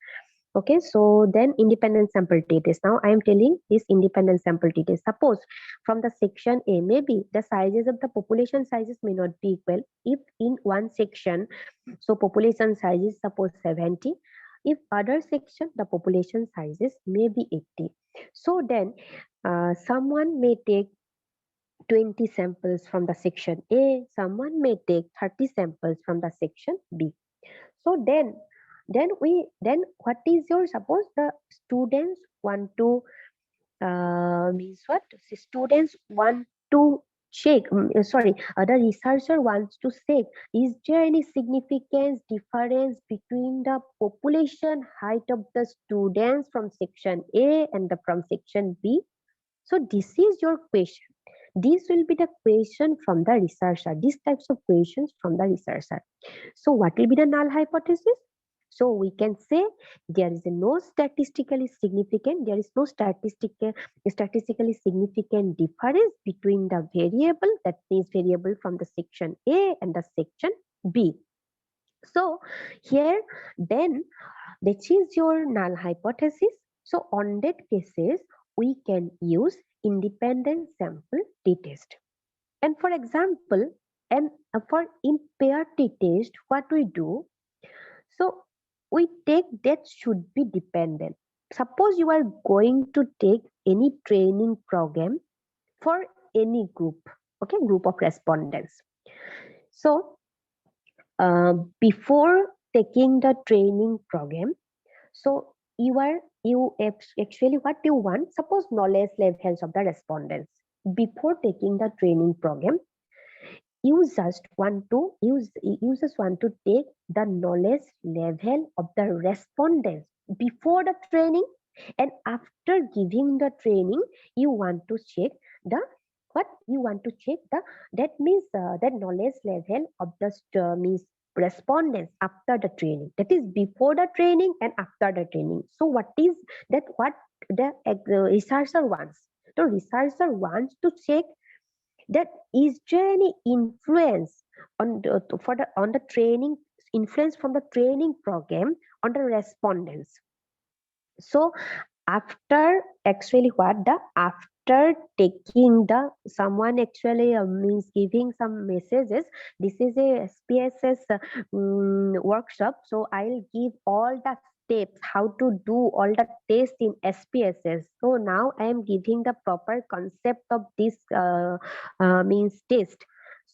Okay, so then independent sample t-test. Now I am telling this independent sample t-test. Suppose from the section A, maybe the sizes of the population sizes may not be equal. If in one section, so population size is suppose 70. If other section, the population sizes may be 80. So then someone may take 20 samples from the section A, someone may take 30 samples from the section B. So then what is your, suppose the students want to means what students want to check the researcher wants to check, is there any significance difference between the population height of the students from section A and the from section B? So this is your question. This will be the question from the researcher, these types of questions from the researcher. So what will be the null hypothesis? So we can say there is no statistically significant, there is no statistically significant difference between the variable, that means variable from the section A and the section B. So here then this is your null hypothesis. So on that cases, we can use independent sample t-test. And for example, and for impaired t-test, what we do, so we take that should be dependent. Suppose you are going to take any training program for any group, okay, group of respondents. So before taking the training program, so you actually what you want, suppose knowledge levels of the respondents. Before taking the training program, you just want to take the knowledge level of the respondents before the training, and after giving the training you want to check the that means that knowledge level of the means respondents after the training, that is before the training and after the training. So what is that, what the researcher wants? The researcher wants to check that is there any influence on the training, influence from the training program on the respondents. So after actually what the after taking the someone actually means giving some messages, this is a SPSS workshop, so I'll give all the steps how to do all the tests in SPSS. So now I am giving the proper concept of this means test.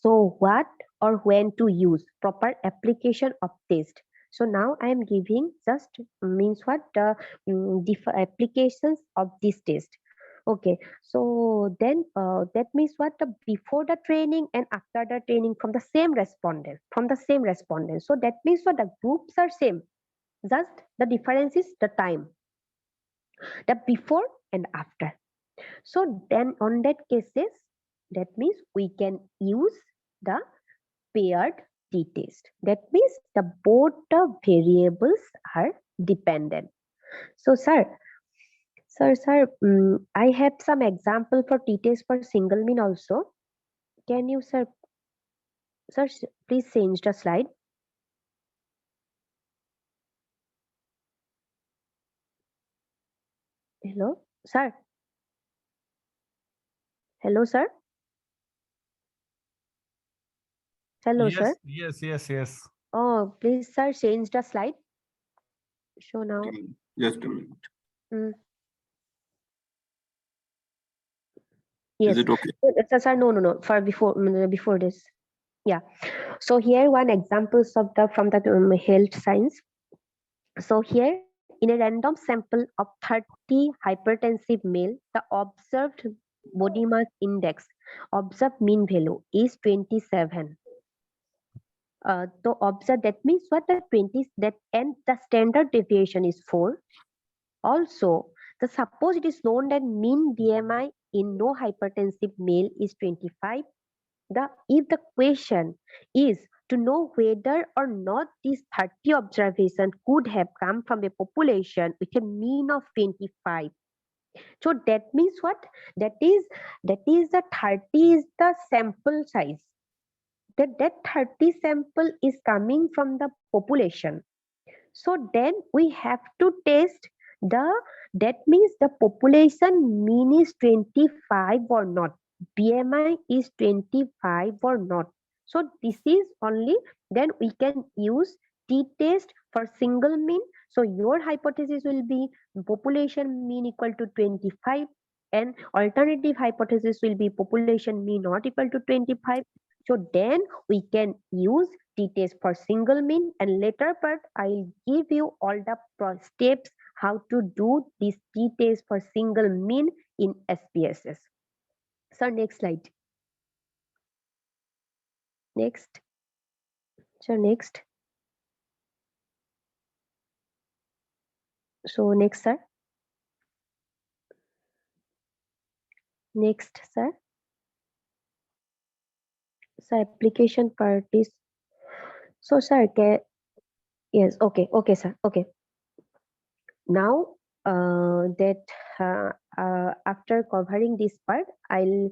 So what or when to use proper application of test. So now I am giving just means what the different applications of this test. Okay, so then that means what the before the training and after the training from the same respondent, so that means what the groups are same, just the difference is the time, the before and after. So then on that cases, that means we can use the paired t-test. That means the both the variables are dependent. So sir, I have some example for t-test for single mean also. Can you sir please change the slide? Hello sir. Hello sir. Hello sir. Yes. Oh please sir, change the slide. So now Just a minute. yes. Is it okay? Sir, no. For before this. Yeah. So here one examples of the from the health science. So here in a random sample of 30 hypertensive male, the observed body mass index, observed mean value is 27. So observe, that means what, the 20 that, and the standard deviation is 4. Also, the suppose it is known that mean BMI in no hypertensive male is 25. If the question is to know whether or not these 30 observations could have come from a population with a mean of 25. So that means what? That is the 30 is the sample size. That 30 sample is coming from the population. So then we have to test that means the population mean is 25 or not. BMI is 25 or not. So this is only, then we can use t-test for single mean. So your hypothesis will be population mean equal to 25, and alternative hypothesis will be population mean not equal to 25. So then we can use t-test for single mean, and later part I'll give you all the steps how to do this t-test for single mean in SPSS. So next slide. Next. So next. So next, sir. Next, sir. So application part is. So sir, yes, okay, sir, okay. Now after covering this part, I'll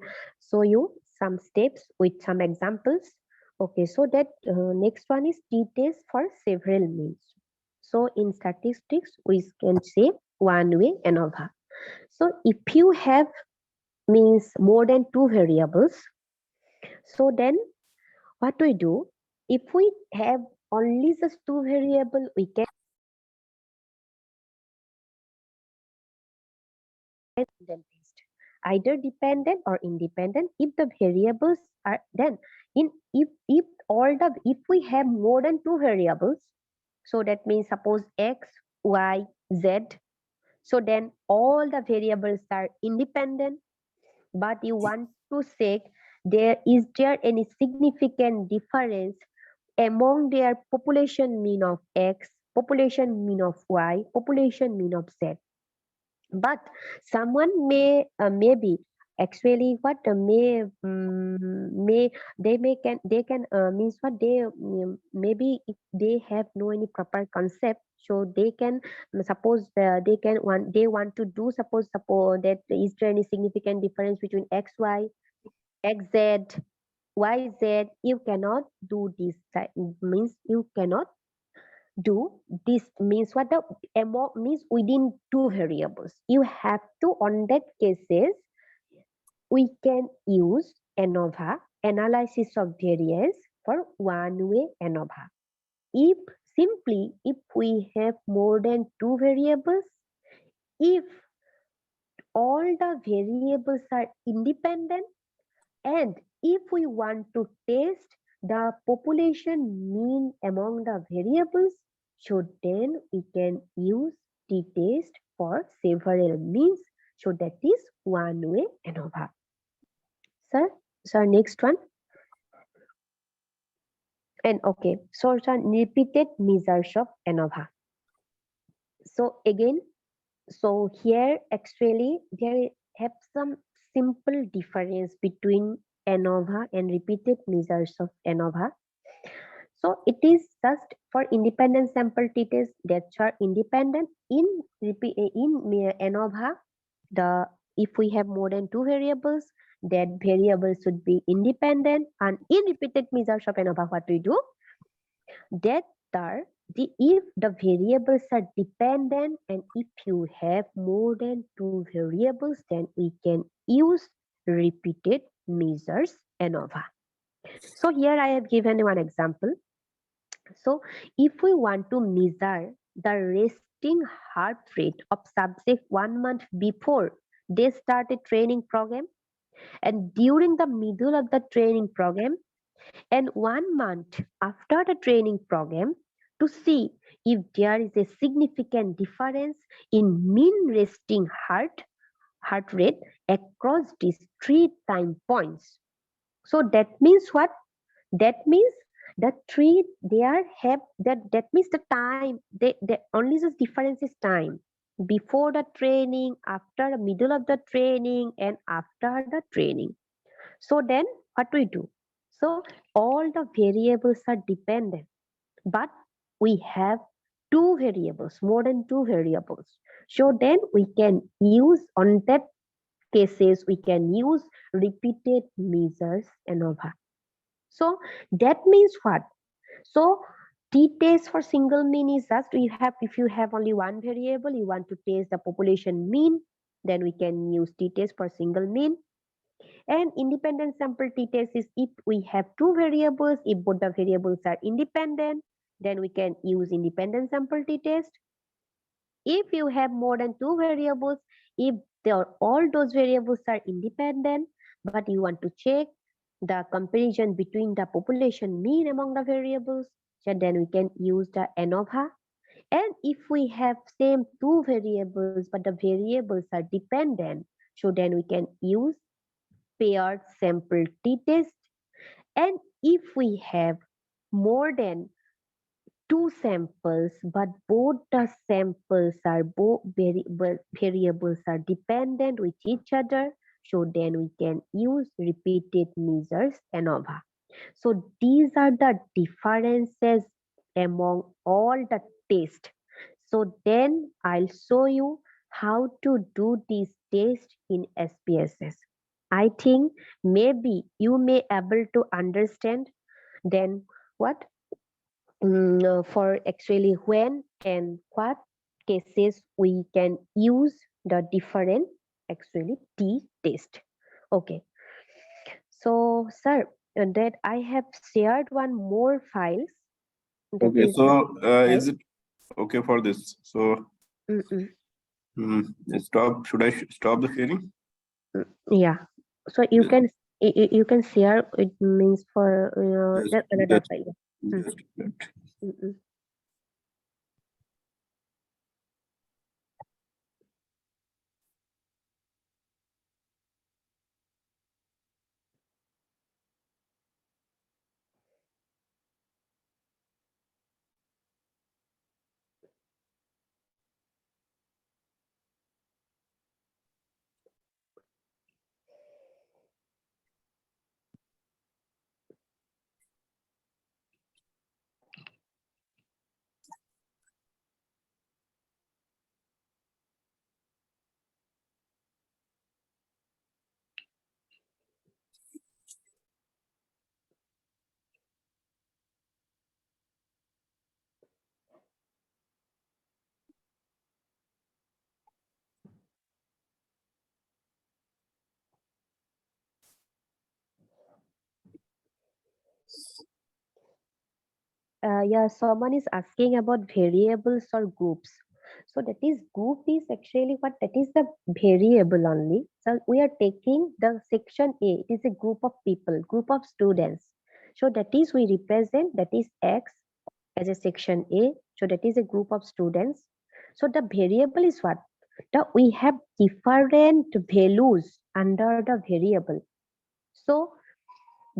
show you some steps with some examples. Okay, so that next one is t-test for several means. So in statistics, we can say one-way ANOVA. So if you have means more than 2 variables, so then what we do, if we have only just 2 variables, we can then test either dependent or independent. If the variables are then if we have more than 2 variables, so that means suppose x, y, z, so then all the variables are independent, but you want to check is there any significant difference among their population mean of x, population mean of y, population mean of z. But someone maybe actually what may they can means what they maybe if they have no any proper concept, so they can suppose they want to do suppose that is there any significant difference between xy, xz, yz. You cannot do this means you cannot do this means what the means within 2 variables. You have to, on that cases, we can use ANOVA, analysis of variance for one-way ANOVA. If we have more than 2 variables, if all the variables are independent, and if we want to test the population mean among the variables, so then we can use t-test for several means. So that is one-way ANOVA. Sir, next one. And okay, so repeated measures of ANOVA. So again, so here actually there have some simple difference between ANOVA and repeated measures of ANOVA. So it is just for independent sample t-test that are independent. In ANOVA, if we have more than 2 variables, that variable should be independent. And in repeated measures of ANOVA, what we do, that if the variables are dependent, and if you have more than 2 variables, then we can use repeated measures ANOVA. So here I have given one example. So if we want to measure the resting heart rate of subject 1 month before they start a training program, and during the middle of the training program, and 1 month after the training program to see if there is a significant difference in mean resting heart rate across these 3 time points. So that means what? That means the three they are have that means the time they only the difference is time before the training, after the middle of the training, and after the training. So then what we do? So all the variables are dependent, but we have two variables, more than two variables. So then we can use on that cases we can use repeated measures ANOVA. So that means what? So t-test for single mean is just we have if you have only one variable, you want to test the population mean, then we can use t-test for single mean. And independent sample t-test is if we have two variables, if both the variables are independent, then we can use independent sample t-test. If you have more than two variables, if all those variables are independent, but you want to check the comparison between the population mean among the variables, so then we can use the ANOVA. And if we have same two variables, but the variables are dependent, so then we can use paired sample t-test. And if we have more than two samples, but both the samples are variables are dependent with each other, so then we can use repeated measures ANOVA. So these are the differences among all the tests. So then I'll show you how to do this test in SPSS. I think maybe you may able to understand then what for actually when and what cases we can use the different actually t-test. Okay. So sir, that I have shared one more files. That Okay, is so the is it okay for this? So stop. Should I stop the sharing? yeah. So you Yes. can you can share. It means for that another Just, file. just that. Yeah, someone is asking about variables or groups. So that is group is actually what that is the variable only. So we are taking the section A. It is a group of people, group of students. So that is we represent that is X as a section A. So that is a group of students. So the variable is what? We have different values under the variable. So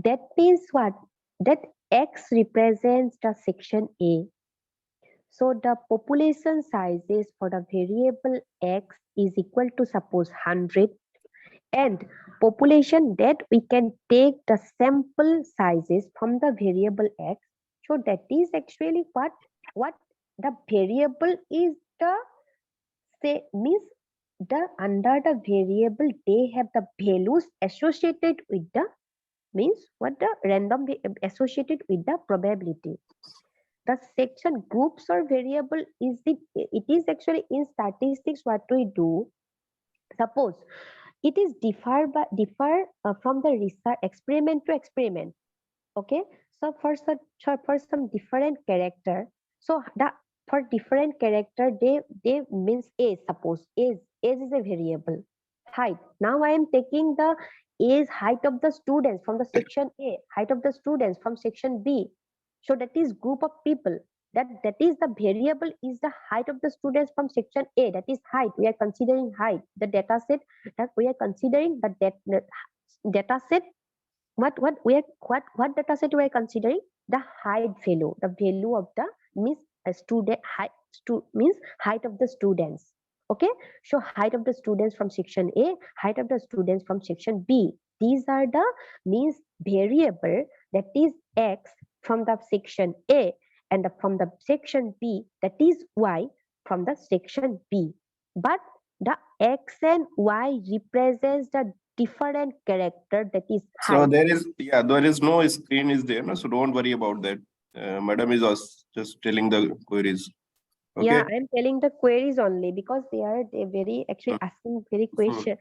that means what? That X represents the section A. So the population sizes for the variable X is equal to suppose 100, and population that we can take the sample sizes from the variable X. So that is actually what the variable is the say means the under the variable they have the values associated with the means what the random associated with the probability. The section groups or variable is it is actually in statistics what we do. Suppose it is differ from the research experiment to experiment. Okay, so for some different character, so the for different character they means age. Suppose age is a variable. Height, now I am taking the is height of the students from the section A, height of the students from section B. So that is group of people. That is the variable is the height of the students from section A. That is height. We are considering height. The data set that we are considering the data set. What data set we are considering? The height value. The value of the means a student height means height of the students. Okay, so height of the students from section A, height of the students from section B. These are the means variable that is X from the section A and from the section B that is Y from the section B. But the X and Y represents the different character that is height. So there is no screen is there, no? So don't worry about that. Madam is just telling the queries. Okay. Yeah, I'm telling the queries only because they very actually asking very question.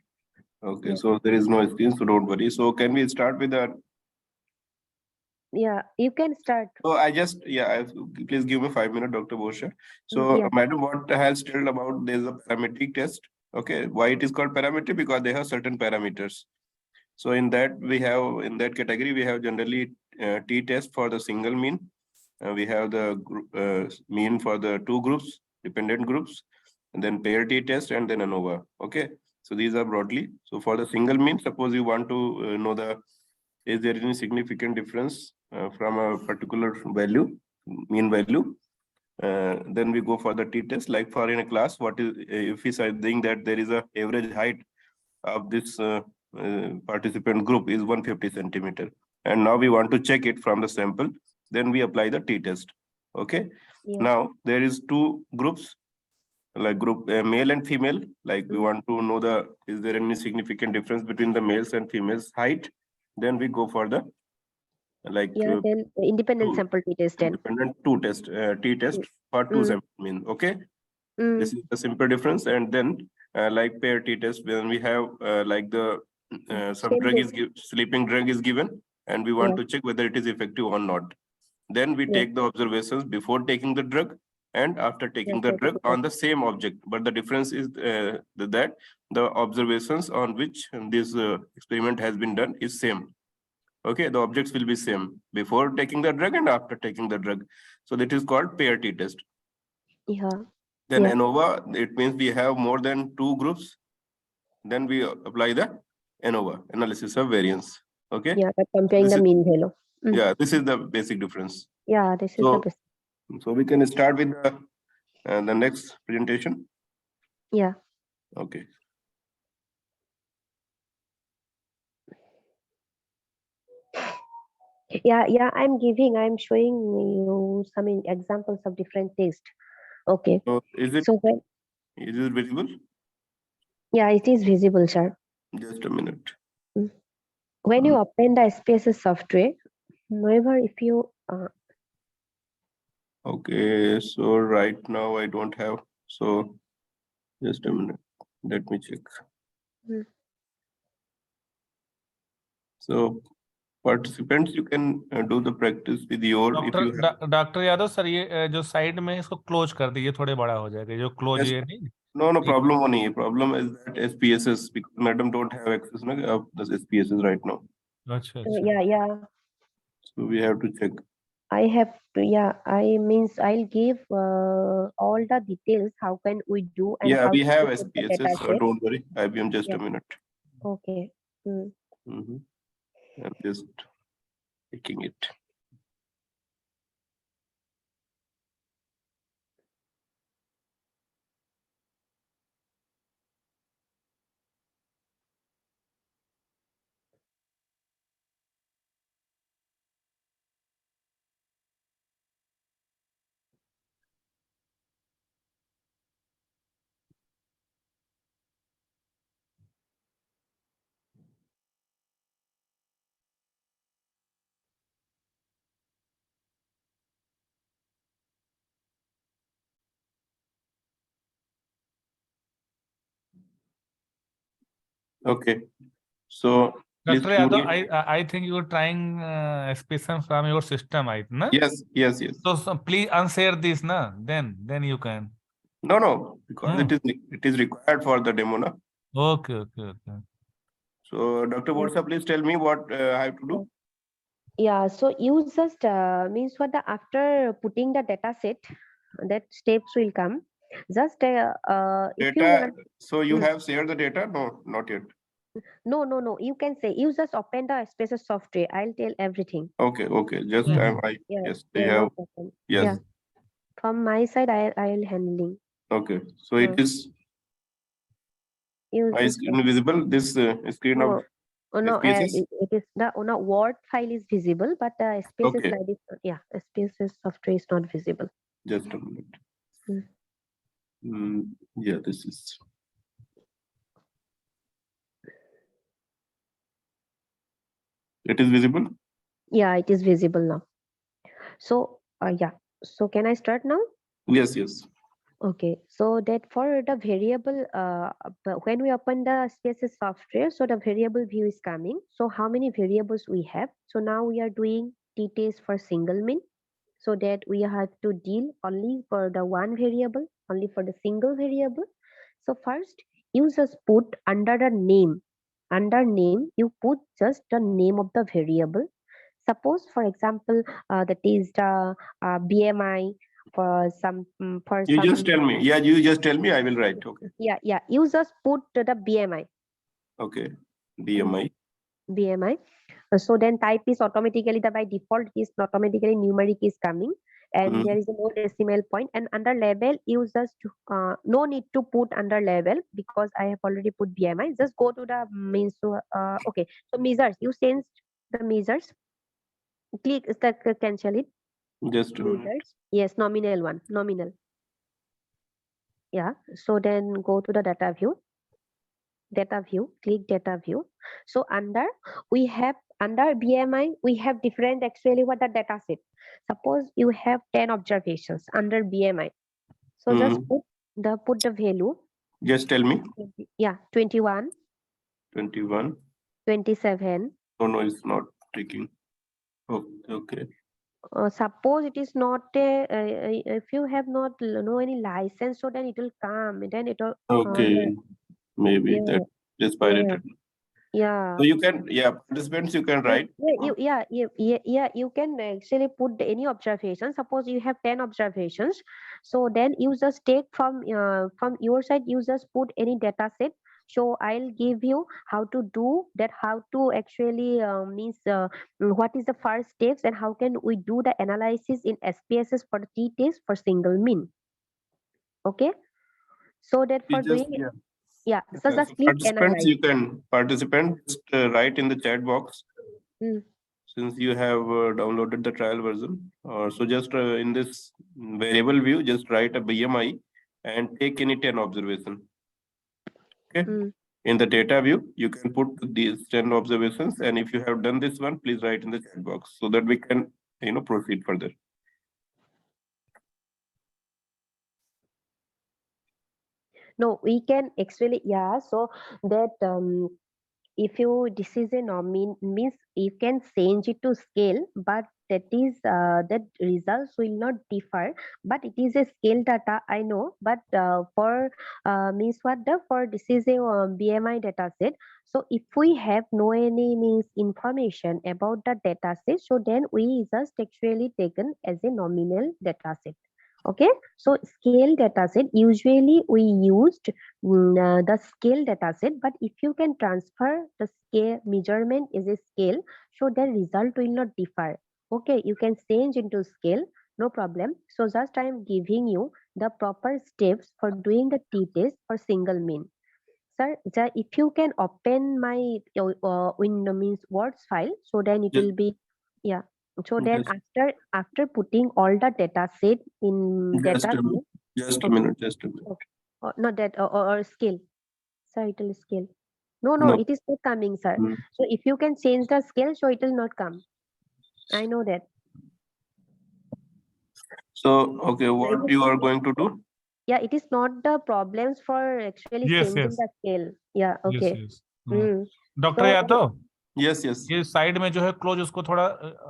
Okay, Yeah. so there is no screen, so don't worry. So can we start with the? Yeah, you can start. So please give me 5 minutes, Dr. Bosha. So Yeah. madam, what has told about there's a parametric test. Okay, why it is called parametric? Because they have certain parameters. So in that category, we have generally t-test for the single mean. We have the mean for the two groups, dependent groups, and then pair t-test and then ANOVA. Okay, so these are broadly. So for the single mean, suppose you want to know is there any significant difference from a particular value, mean value? Then we go for the t-test. Like for in a class, what is if we are saying that there is a average height of this participant group is 150 centimeter, and now we want to check it from the sample. Then we apply the t-test. Okay. Yeah. Now there is two groups, like group male and female. Like we want to know is there any significant difference between the males and females height? Then we go for the then independent sample t-test. Independent t-test for two sample mean. Okay. This is the simple difference. And then like pair t-test, when we have some drug sleeping drug is given, and we want to check whether it is effective or not. Then we take the observations before taking the drug and after taking the drug on the same object. But the difference is that the observations on which this experiment has been done is same. Okay, the objects will be same before taking the drug and after taking the drug. So that is called pair t-test. Yeah. Then ANOVA, it means we have more than two groups. Then we apply the ANOVA, analysis of variance. Okay. Yeah, comparing the mean value. Yeah, this is the basic difference. Yeah, this is the basic. So we can start with the next presentation. Yeah. Okay. Yeah, I'm showing you some examples of different tests. Okay. So is it visible? Yeah, it is visible, sir. Just a minute. When you open the SPSS software, however, if you okay, so right now I don't have, so just a minute, let me check. So participants, you can do the practice with your doctor Yadav sir, ये जो side में इसको close कर दीजिए, थोड़े बड़ा हो जाएगा जो क्लोज ये नहीं. No problem वो नहीं है. Problem is that SPSS, because madam don't have access of the SPSS right now. अच्छा. Yeah. So we have to check. I have to, I'll give all the details. How can we do? And yeah, how we have to put the SPSS. data set. Don't worry. IBM, just a minute. Okay. I'm just taking it. Okay. So Dr. Yadav, I think you are trying SPSS from your system, right? Na? Yes. So please unshare this, na? Then you can. No, because it is required for the demo, na? Okay. So Dr. Borsa, please tell me what I have to do. Yeah, so you just means what the after putting the data set, that steps will come. Just if you Data, want, so you Hmm. have shared the data? No, not yet. no, you can say you just open the SPSS software. I'll tell everything. Okay, okay. Just Yeah, yes, they yeah, no have. problem. Yes. Yeah, from my side, I'll handling. Okay. So it is Use my this screen visible. This screen of no, SPSS. it is the no, Word file is visible, but the SPSS Okay. side is yeah, SPSS software is not visible. Just a minute. Hmm. Yeah, this is. It is visible. Yeah, it is visible now. So yeah, so can I start now? Yes, yes. Okay, so that for the variable, but when we open the SPSS software, so the variable view is coming. So how many variables we have? So now we are doing t-test for single min, so that we have to deal only for the one variable, only for the single variable. So first, you just put under the name. Under name, you put just the name of the variable. Suppose, for example, that is the BMI for some You just tell me. Yeah, you just tell me. I will write. Okay. yeah. You just put the BMI. Okay. BMI. BMI. So then type is automatically the by default is automatically numeric is coming, and there is a no decimal point, and under label you just no need to put under label because I have already put BMI. Just go to the means to okay. So measures, you change the measures. Click cancel it. Just a minute. Measures. Yes, nominal one, nominal. Yeah. So then go to the data view. Data view, click data view. So under we have under BMI we have different actually what the data set. Suppose you have 10 observations under BMI. So just put the value. Just tell me. Yeah, 21. 21. 27. No, it's not taking. Okay. Suppose it is not if you have not no any license, so then it will come. Then it will. Okay. Maybe Yeah, that is pirated. yeah. So you can, participants, you can write. You can actually put any observation. Suppose you have 10 observations, so then you just take from your side, you just put any data set. So I'll give you how to do that, how to actually means what is the first steps and how can we do the analysis in SPSS for the t-test for single min. Okay, so that for doing it, so Okay, just so click participants, analyze. participants just write in the chat box. Mm. Since you have downloaded the trial version, so just in this variable view, just write a BMI and take any 10 observation. Okay. In the data view, you can put these 10 observations, and if you have done this one, please write in the chat box so that we can, proceed further. No, we can actually, so that if you this is a means you can change it to scale, but that is that results will not differ, but it is a scale data, I know, but for means what the for this is a BMI data set. So if we have no any means information about the data set, so then we just actually taken as a nominal data set. Okay, so scale data set usually we used the scale data set, but if you can transfer the scale measurement is a scale, so the result will not differ. Okay, you can change into scale, no problem. So just I am giving you the proper steps for doing the t-test for single min. Sir, if you can open my means words file, so then it will be so then after putting all the data set in data view, just a minute. not that or scale. Sir, it will scale. No, No. it is not coming, sir. So if you can change the scale, so it will not come. I know that. So, okay, what you are going to do? Yeah, it is not the problems for actually changing the scale. Yeah, okay. Doctor Yadav, yes, ये side में जो है close, उसको थोड़ा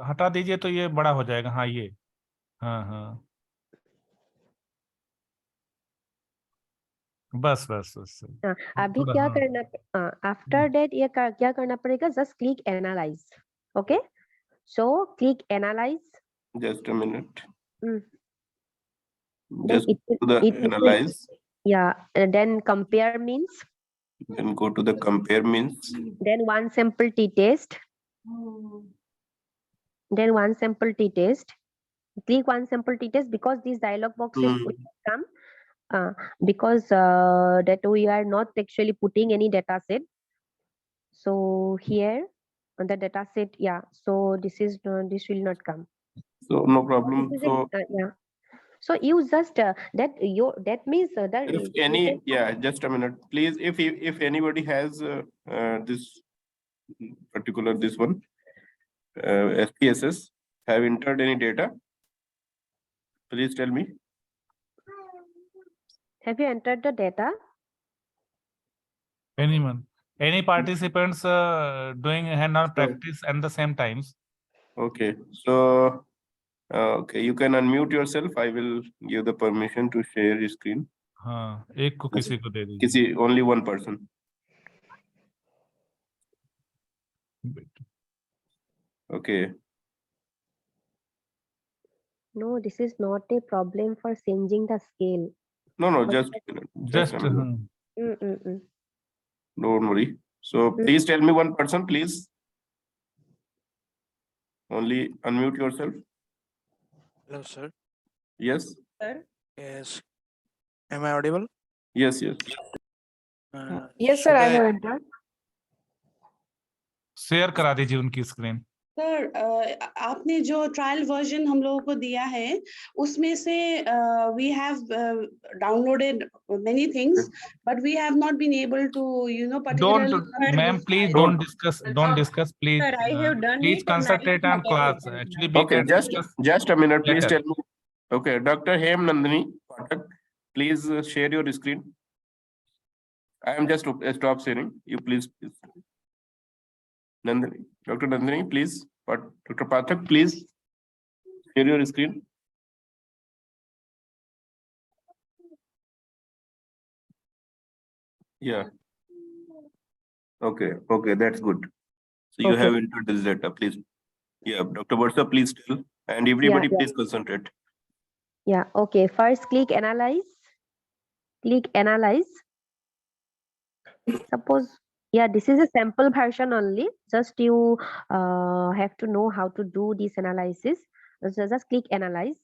हटा दीजिए तो ये बड़ा हो जाएगा. हाँ, ये हाँ बस बस बस अभी थोड़ा, क्या हाँ। करना, आफ्टर दैट ये क्या करना पड़ेगा, just click analyse. Okay, so click analyse. Just a minute. Then Just it to the will analyze. yeah, then compare means, Then go to the compare means. then one sample t-test, then one sample t-test. Click one sample t-test because these dialog boxes will come because that we are not actually putting any data set. So here on the data set, yeah, so this will not come. So no problem. This is So yeah. So you just that means that if any, yeah, just a minute, please. If anybody has this particular this one SPSS have entered any data, please tell me. have you entered the data? Anyone, any participants doing hand-on practice at the same times? Okay, so okay, you can unmute yourself. I will give the permission to share your screen. हाँ, एक को किसी को दे दीजिए. Kisi, only one person. Okay. No, this is not a problem for changing the scale. No, But just Just a minute. Mm-mm-mm. Don't worry. So please tell me one person, please. Only unmute yourself. Hello, sir. Yes. Sir. Yes. Am I audible? Yes. Yes, sir, I have entered. Share करा दीजिए उनकी screen. Sir आपने जो trial version हम लोगों को दिया है उसमें से we have downloaded many things but we have not been able to particularly Ma'am, please don't discuss please. Sir, I have done Please it and I concentrate have on class. done it. Actually we Okay, can discuss just a minute, please later. tell me. Okay, Dr. Hem Nandini Pathak, please share your screen. I am just stop sharing. You please. Nandini, Dr. Nandini, please. Dr. Pathak, please share your screen. Yeah. Okay, that's good. So you have entered this data, please. Yeah, Dr. Varsha, please tell. And everybody, please concentrate. Yeah, okay. First, click analyze. Click analyze. Suppose, yeah, this is a sample version only. Just you have to know how to do this analysis. So just click analyze.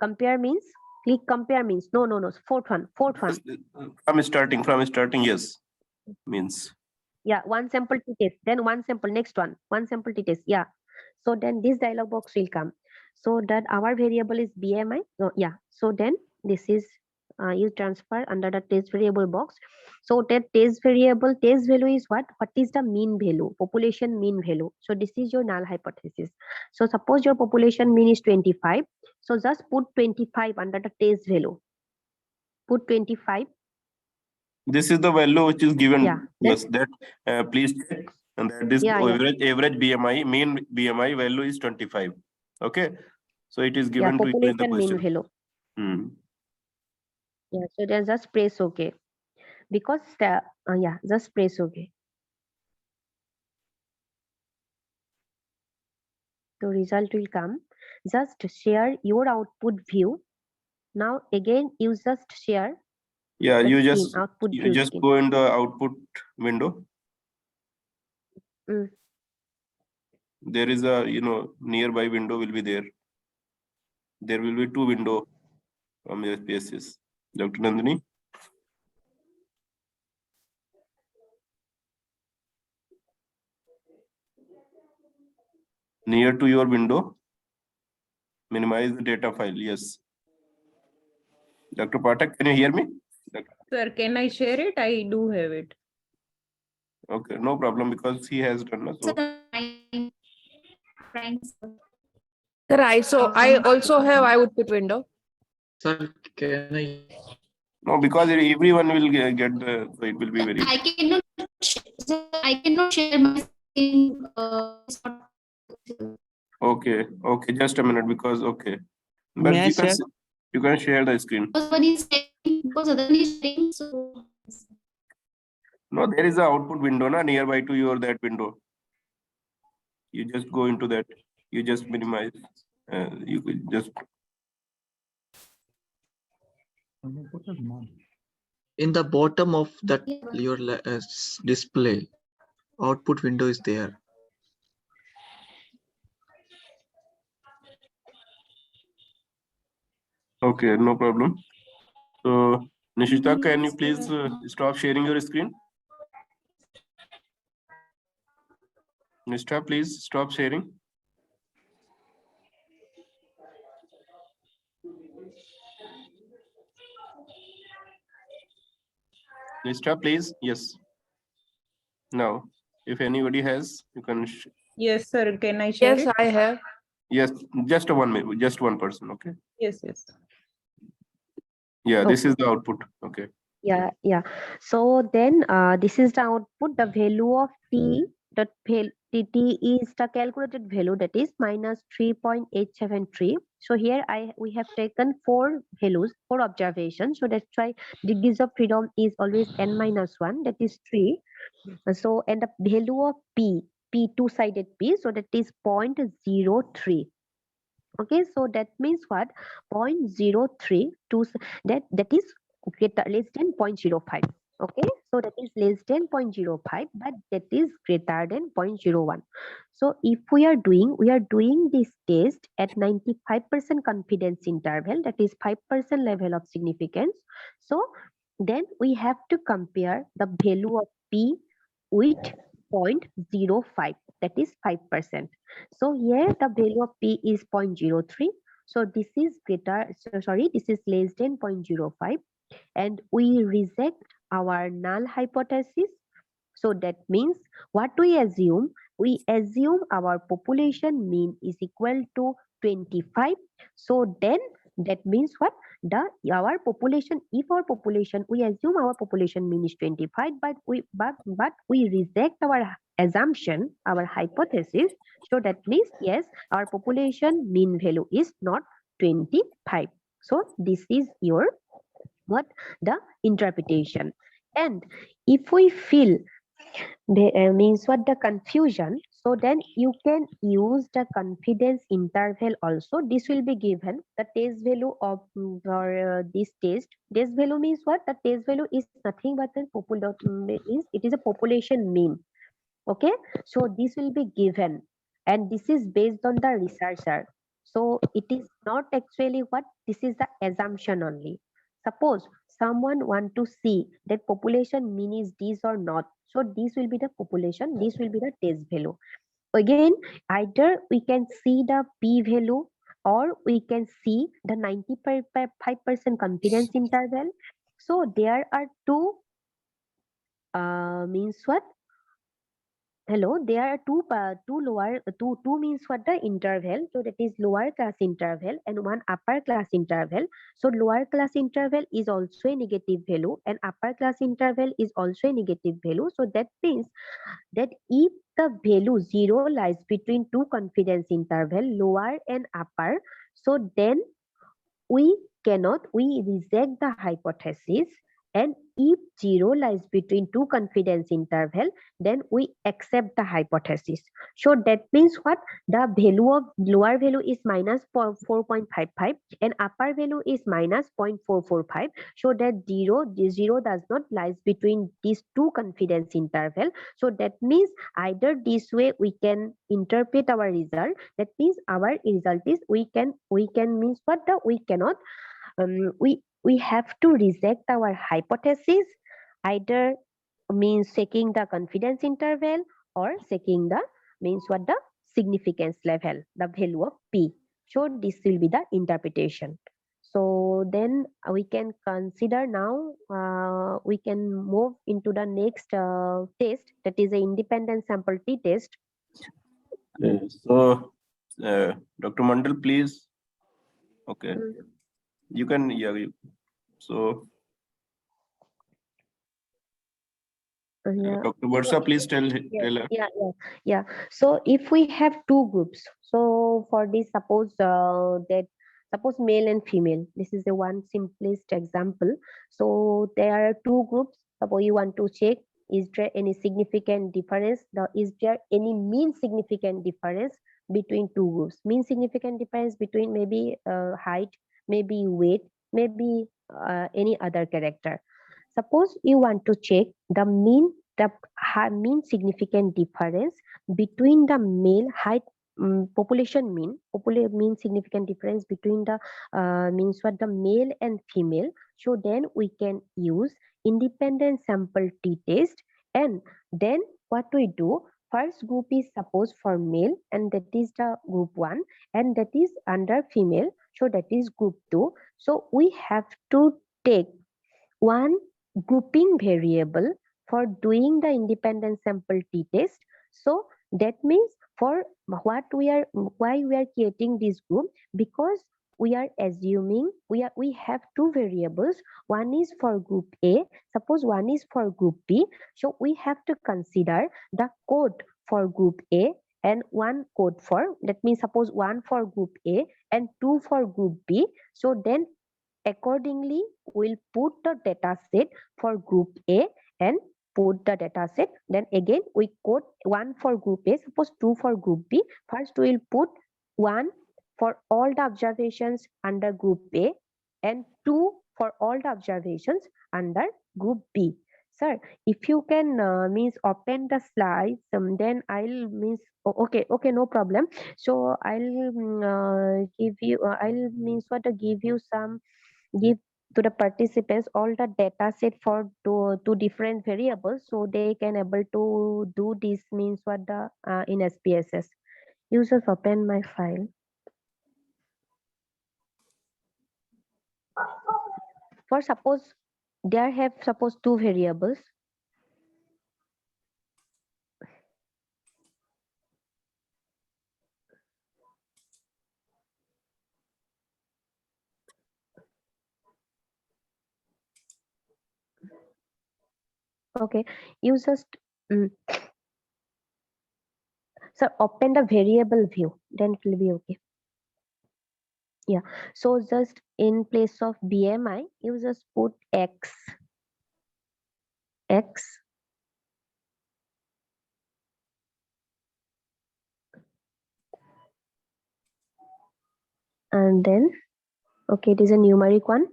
Compare means, click compare means. No. Fourth one. From starting, yes. Means. Yeah, one sample t-test, then one sample, next one sample t-test. Yeah. So then this dialog box will come. So that our variable is BMI. So yeah. So then this is you transfer under the test variable box. So that test variable, test value is what? What is the mean value? Population mean value. So this is your null hypothesis. So suppose your population mean is 25. So just put 25 under the test value. Put 25. This is the value which is given. Yeah. Yes, that please check. And that is average BMI, mean BMI value is 25. Okay. So it is given to you in the Population mean question. value. Yeah, so then just press OK. Because just press OK. The result will come. Just share your output view. Now again, you just share. Yeah, you just output you view just screen. go in the output window. There is a nearby window will be there. There will be two windows from your SPSS. Dr. Nandini. Near to your window. Minimize the data file. Yes. Dr. Pathak, can you hear me? Sir, can I share it? I do have it. Okay, no problem because he has done so. Sir, I also have output window. Sir, can I? No, because everyone will get the, so it will be very. I cannot share my screen. Okay, just a minute because okay. But May I share? you can share the screen. One is because otherwise sharing, so No, there is a output window na, nearby to your that window. You just go into that. You just minimize. You could just. In the bottom of that your display, output window is there. Okay, no problem. So, Nishita, can you please stop sharing your screen? Nishita, please stop sharing. Nishita, please. Yes. Now, if anybody has, you can. Yes, sir. Can I share Yes, it? I have. Yes, just one person. Okay. Yes, yes. Yeah, this Okay. is the output. Okay. Yeah, yeah. So then this is the output, the value of t, t is the calculated value, that is minus 3.873. So here we have taken 4 values, 4 observations. So that's why degrees of freedom is always n minus 1, that is 3. So and the value of p, two-sided p, so that is 0.03. Okay, so that means what? 0.03 to that is greater less than 0.05. Okay, so that is less than 0.05, but that is greater than 0.01. So if we are doing this test at 95% confidence interval, that is 5% level of significance. So then we have to compare the value of p with 0.05, that is 5%. So here the value of p is 0.03. So this is this is less than 0.05, and we reject our null hypothesis. So that means what we assume? We assume our population mean is equal to 25. So then that means what? Our population, if our population, we assume our population mean is 25, but we reject our assumption, our hypothesis. So that means yes, our population mean value is not 25. So this is your what? The interpretation. And if we feel means what, the confusion, so then you can use the confidence interval also. This will be given the test value of for this test value means what? The test value is nothing but the means it is a population mean. Okay, so this will be given, and this is based on the researcher. So it is not actually what, this is the assumption only. Suppose someone want to see that population mean is this or not, so this will be the population, this will be the test value. Again, either we can see the p value, or we can see the 95% confidence interval. So there are two means what, hello, there are two means what, the interval. So that is lower class interval and one upper class interval. So lower class interval is also a negative value, and upper class interval is also a negative value. So that means that if the value 0 lies between two confidence interval, lower and upper, so then we reject the hypothesis. And if 0 lies between two confidence interval, then we accept the hypothesis. So that means what? The value of lower value is minus 4.55 and upper value is minus 0.445. So that 0 does not lies between these two confidence interval. So that means either this way we can interpret our result. That means our result is we can means what, the we cannot we have to reject our hypothesis, either means checking the confidence interval or checking the means what, the significance level, the value of p. So this will be the interpretation. So then we can consider now, we can move into the next test, that is a independent sample t-test. So, Dr. Mandal, please. Okay. You can, yeah. So, Dr. Varsha, please tell her. Yeah. So if we have two groups, so for this, suppose that Suppose male and female. This is the one simplest example. So there are two groups. Suppose you want to check, is there any significant difference? Is there any mean significant difference between two groups? Mean significant difference between maybe height, maybe weight, maybe any other character. Suppose you want to check the mean significant difference between the male height, population mean significant difference between the means what the male and female. So then we can use independent sample t-test, and then what we do, first group is suppose for male, and that is the group 1, and that is under female, so that is group 2. So we have to take one grouping variable for doing the independent sample t-test. So that means for what why we are creating this group, because we are assuming we have two variables. One is for group A, suppose one is for group B. So we have to consider the code for group A and one code for, that means suppose one for group A and two for group B. So then accordingly, we'll put the data set for group A and put the data set. Then again, we code one for group A, suppose two for group B. First, we'll put one for all the observations under group A and two for all the observations under group B. Sir, if you can means open the slides, then I'll means okay, no problem. So I'll give you I'll means what to give you some, give to the participants all the data set for two different variables, so they can able to do this means what the in SPSS. You just open my file. For suppose there have suppose two variables. Okay, you just so open the variable view, then it will be okay. Yeah, so just in place of BMI, you just put X, and then okay, it is a numeric one,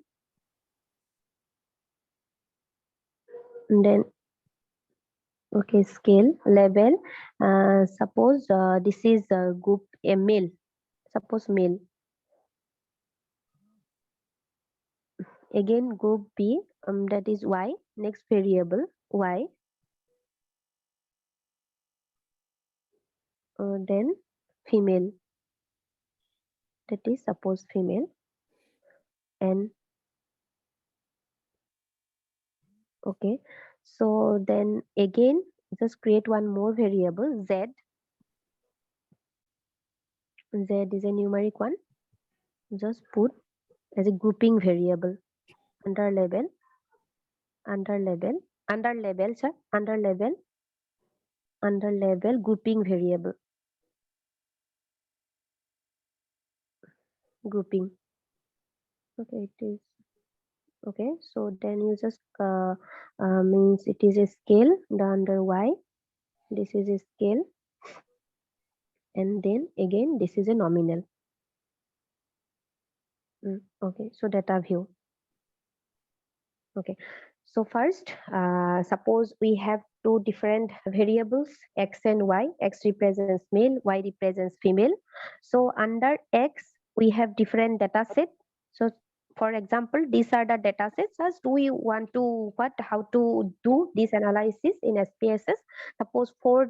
and then okay, scale level. Suppose this is group a male, suppose male. Again group B, that is Y, next variable Y, then female, that is suppose female, and okay, so then again just create one more variable Z. Z is a numeric one, just put as a grouping variable under level, sir, under level grouping variable, grouping. Okay, it is okay. So then you just means it is a scale, the under Y, this is a scale, and then again this is a nominal. Okay, so data view. Okay, so first suppose we have two different variables X and Y. X represents male, Y represents female. So under X we have different data set. So for example, these are the data sets. As do we want to how to do this analysis in SPSS? Suppose four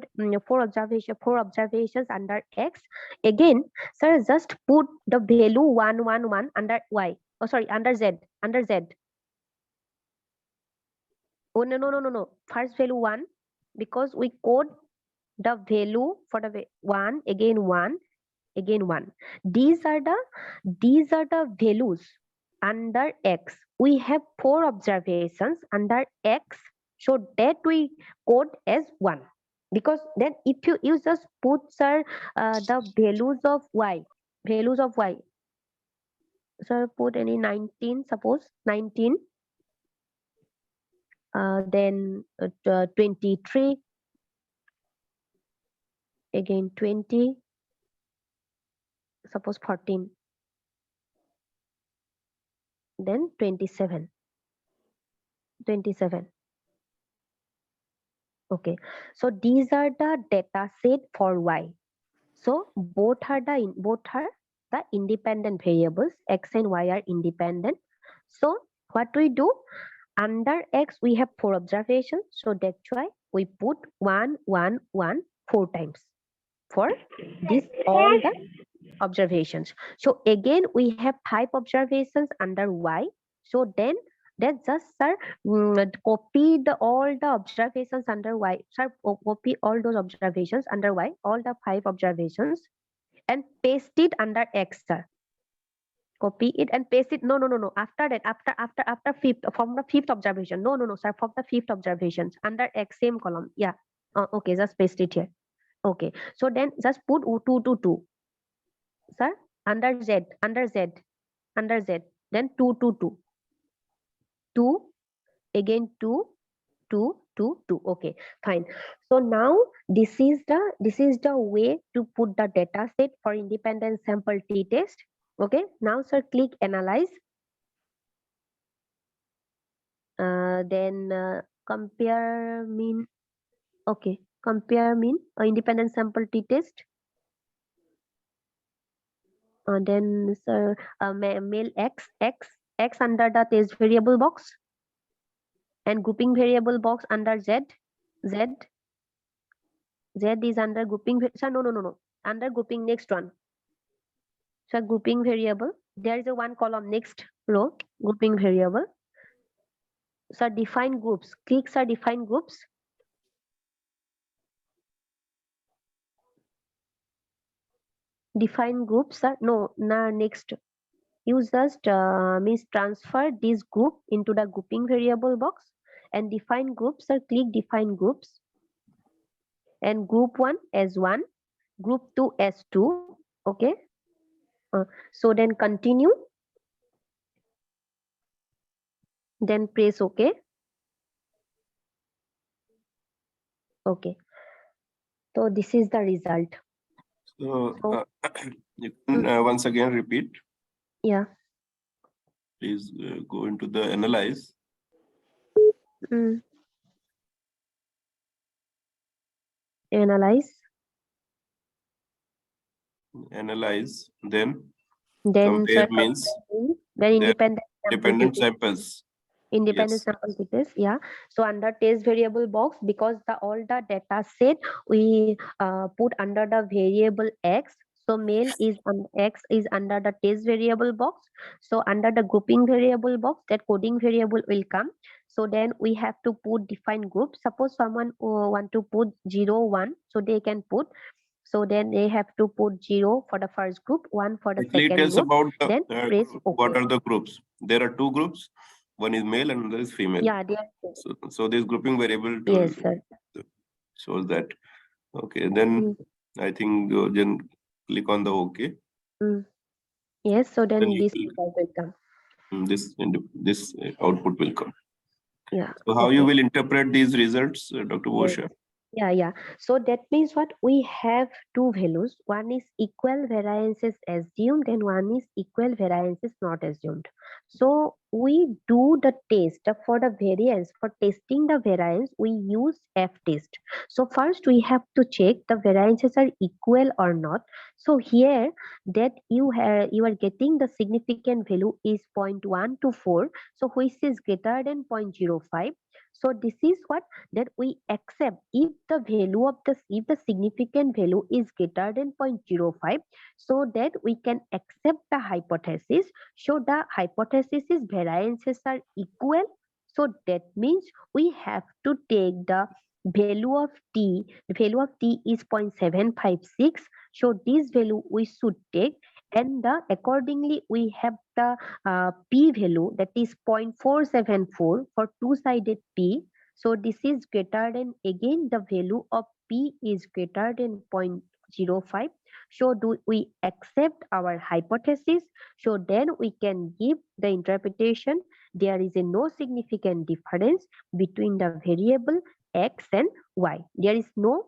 observations under X. Again, sir, just put the value 111 under Y. Oh, sorry, under Z. Oh, no. First value 1, because we code the value for the 1, again 1, again 1. These are the values under X. We have 4 observations under X, so that we code as 1. Because then if you just put, sir, the values of Y, sir, put any 19, suppose 19. Then 23, again 20, suppose 14, then 27. Okay, so these are the data set for y. So both are the independent variables. X and y are independent. So what we do, under x we have 4 observations, so that's why we put 1 1 1 4 times for this all the observations. So again we have 5 observations under y. So then just sir, copy all the observations under y. Sir, copy all those observations under y, all the 5 observations, and paste it under x, sir. Copy it and paste it. No. After that, after fifth, from the 5th observation. No, sir. From the 5th observations under x, same column. Yeah. Okay, just paste it here. Okay. So then just put 2 to 2. Sir, under z, then 2 to 2. 2, again 2, 2, 2, 2. Okay, fine. So now this is the way to put the data set for independent sample t-test. Okay, now sir, click analyze. Then compare mean. Okay, compare mean independent sample t-test. Then sir, male x under the test variable box, and grouping variable box under z is under grouping. Sir, no, under grouping, next one. So grouping variable, there is a 1 column, next row, grouping variable. So define groups, click sir, define groups. Define groups, sir. No, next. You just means transfer this group into the grouping variable box and define groups, sir. Click define groups. And group 1 as 1, group 2 as 2. Okay. So then continue. Then press OK. Okay. So this is the result. So you can once again repeat. Yeah. Please go into the analyze. Analyze. Then compare means then independent samples. Independent sample t-test. Yeah. So under test variable box, because all the data set we put under the variable x. So male is x is under the test variable box. So under the grouping variable box, that coding variable will come. So then we have to put define group. Suppose someone want to put 0 1, so they can put. So then they have to put 0 for the first group, 1 for the second group. About the, then press OK. What are the groups? There are 2 groups. One is male and another is female. Yeah, they are. So this grouping variable yes, sir. shows that. Okay, then I think then click on the OK. Yes, so then this result will come. This output will come. Yeah. So how you will interpret these results, Dr. Borsha? Yeah. So that means what we have 2 values. One is equal variances assumed and one is equal variances not assumed. So we do the test for the variance. For testing the variance, we use F test. So first we have to check the variances are equal or not. So here that you are getting the significant value is 0.124. So which is greater than 0.05. So this is what that we accept if the value of if the significant value is greater than 0.05, so that we can accept the hypothesis. So the hypothesis is variances are equal. So that means we have to take the value of t. The value of t is 0.756. So this value we should take, and accordingly we have the p value, that is 0.474 for two-sided p. So this is greater than, again the value of p is greater than 0.05. So do we accept our hypothesis? So then we can give the interpretation. There is a no significant difference between the variable x and y. There is no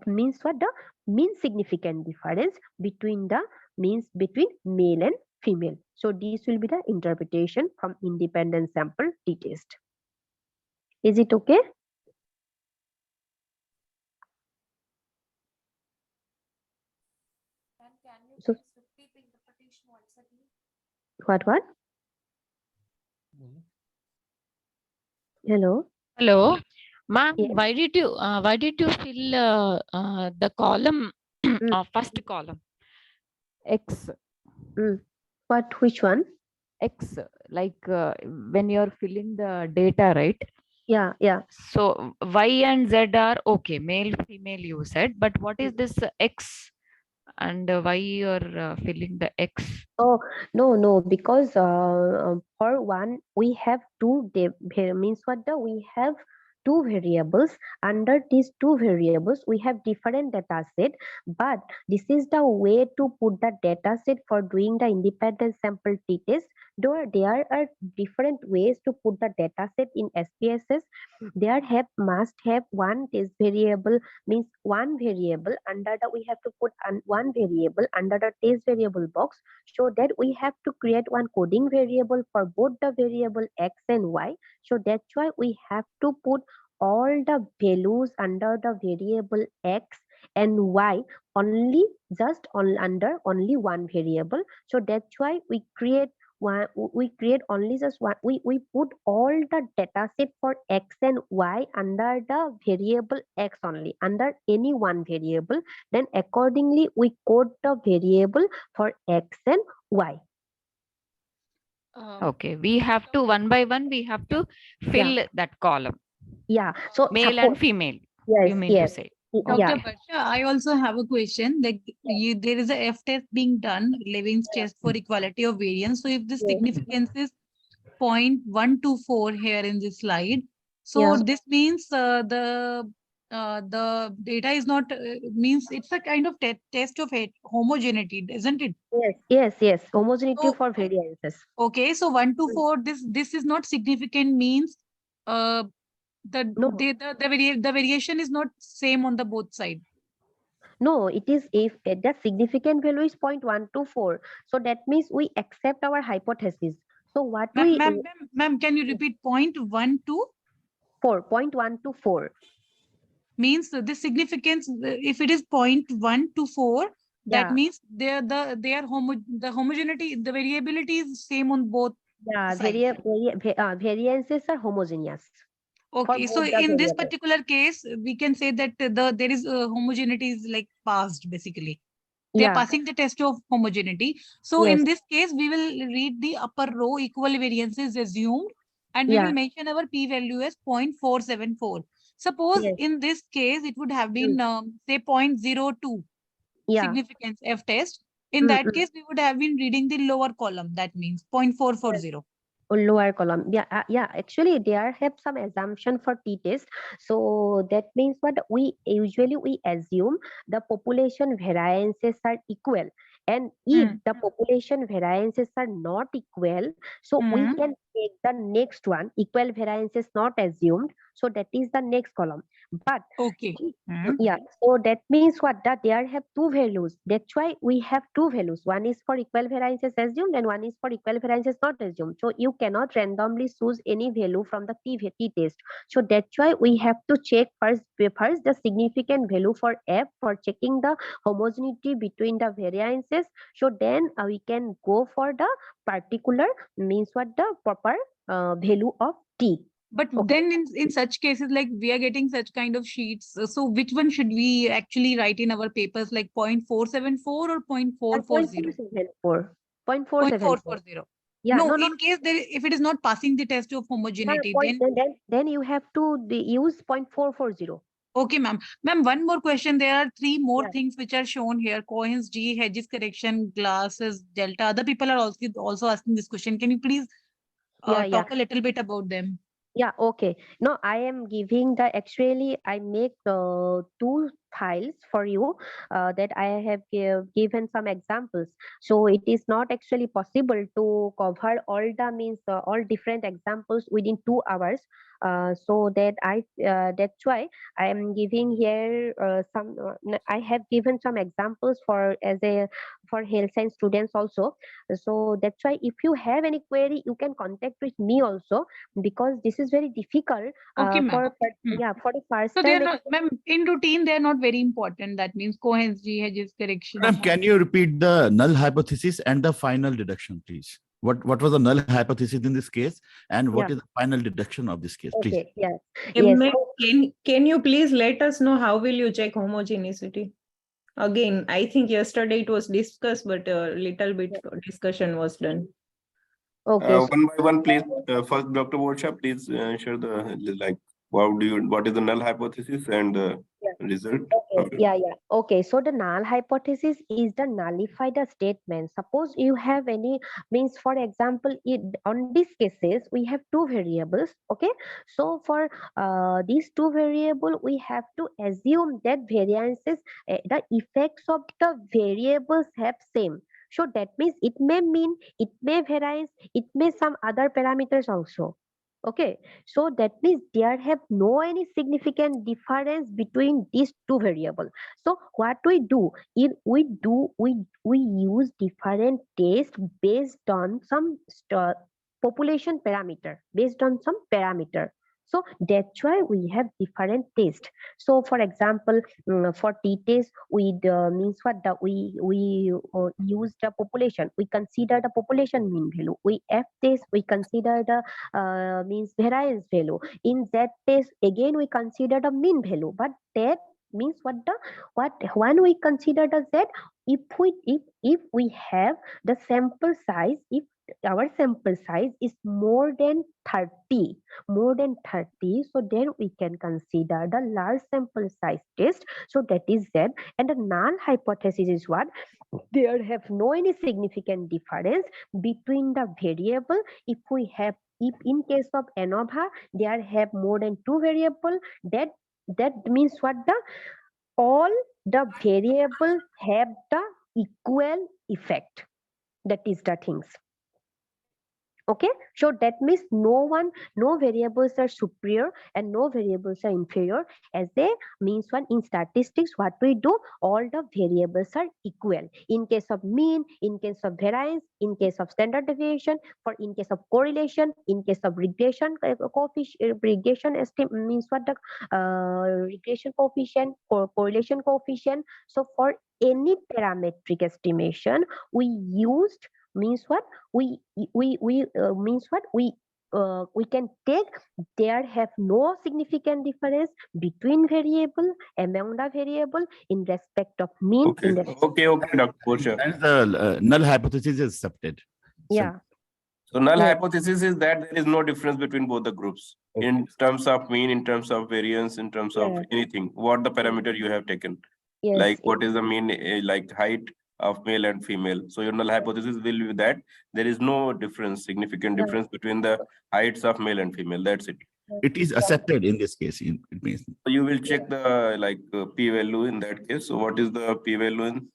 means what the mean significant difference between the means between male and female. So this will be the interpretation from independent sample t-test. Is it okay? So, what? Hello. Hello, ma'am. Yes. Why did you fill the column first column X? What? Which one? X, like when you're filling the data, right? Yeah. So Y and Z are okay, male, female. You said, but what is this X and why you're filling the X? Oh, no, because for one we have means what the we have two variables. Under these two variables we have different data set, but this is the way to put the data set for doing the independent sample t-test. Though there are different ways to put the data set in SPSS. There must have one test variable, means one variable under the we have to put one variable under the test variable box, so that we have to create one coding variable for both the variable x and y. So that's why we have to put all the values under the variable x and y only under only one variable. So that's why we create only just one. We put all the data set for x and y under the variable x only, under any one variable. Then accordingly we code the variable for x and y. Okay, we have to one by one. We have to fill that column. Yeah. So male and female. Yes. You mean to say? Dr. Barsha, I also have a question. Like there is a F test being done, Levin's test for equality of variance. So if the significance is 0.124 here in this slide, so this means the data is not means it's a kind of test of homogeneity, isn't it? Yes. Homogeneity for variances. Okay, so 124. This is not significant means the variation is not same on the both side. No, it is if the significant value is 0.124. So that means we accept our hypothesis. So what Ma'am, can you repeat 0.124? 0.124 means the significance. If it is 0.124, that means the homogeneity, the variability is same on both. Yeah, variances are homogeneous. Okay, so in this particular case, we can say that there is homogeneity is like passed basically. They are passing the test of homogeneity. So in this case, we will read the upper row equal variances assumed, and we will mention our p-value as 0.474. Suppose in this case, it would have been say 0.02 significance F test. In that case, we would have been reading the lower column. That means 0.440. Lower column. Actually there have some assumption for t-test. So that means what we assume the population variances are equal, and if the population variances are not equal, so we can take the next one, equal variances not assumed, so that is the next column. But so that means what, that there have two values. That's why we have two values. One is for equal variances assumed and one is for equal variances not assumed. So you cannot randomly choose any value from the t-test. So that's why we have to check first the significant value for F for checking the homogeneity between the variances. So then we can go for the particular, means what, the proper value of t. But then in such cases, like we are getting such kind of sheets, so which one should we actually write in our papers, like 0.474 or 0.440? 0.440. No, in case if it is not passing the test of homogeneity, then you have to use 0.440. Okay, ma'am. Ma'am, one more question. There are three more things which are shown here: Cohen's G, Hedges correction, glasses, delta. Other people are also asking this question. Can you please talk a little bit about them? Yeah, okay. No, I am giving the actually I make two files for you that I have given some examples. So it is not actually possible to cover all the means all different examples within 2 hours. So that that's why I am giving here some. I have given some examples for as a for health science students also. So that's why if you have any query, you can contact with me also, because this is very difficult Okay, ma'am. yeah, for the first So they are time not, ma'am, in routine, they are not very important. That means Cohen's g hedges correction. Madam, can you repeat the null hypothesis and the final deduction, please? What was the null hypothesis in this case, and what Yeah. is the final deduction of this case, please? Okay, yeah. Ma'am, Yes. can you please let us know how will you check homogeneity? Again, I think yesterday it was discussed, but a little bit discussion was done. Okay. One by one, please. First, Dr. Borsha, please share the like what is the null hypothesis and the result? Okay, yeah. Okay, so the null hypothesis is the nullify the statement. Suppose you have any means, for example, on these cases we have two variables. Okay, so for these two variable, we have to assume that variances, the effects of the variables have same. So that means it may mean, it may variance, it may some other parameters also. Okay, so that means there have no any significant difference between these two variables. So what we do, we use different tests based on some population parameter, based on some parameter. So that's why we have different tests. So for example, for t test, we means what the we use the population. We consider the population mean value. We f test, we consider the means variance value. In z test, again we consider the mean value. But that means what when we consider the z, if we have the sample size, if our sample size is more than 30, so then we can consider the large sample size test. So that is z. And the null hypothesis is what? There have no any significant difference between the variable. If we have, if in case of ANOVA there have more than two variable, that means what? The all the variable have the equal effect. That is the things. Okay, so that means no variables are superior and no variables are inferior. As they means one in statistics, what we do, all the variables are equal. In case of mean, in case of variance, in case of standard deviation, for in case of correlation, in case of regression coefficient, regression means what? The regression coefficient, correlation coefficient. So for any parametric estimation, we used means what? We means what? We can take, there have no significant difference between variable, among the variable, in respect of mean. Okay, Dr. Borsha. And the null hypothesis is accepted. Yeah. So null hypothesis is that there is no difference between both the groups in terms of mean, in terms of variance, in terms of anything. What the parameter you have taken, like what is the mean, like height of male and female. So your null hypothesis will be that there is no difference, significant difference between the heights of male and female. That's it. It is accepted in this case. It means So you will check the p value in that case. So what is the p value in?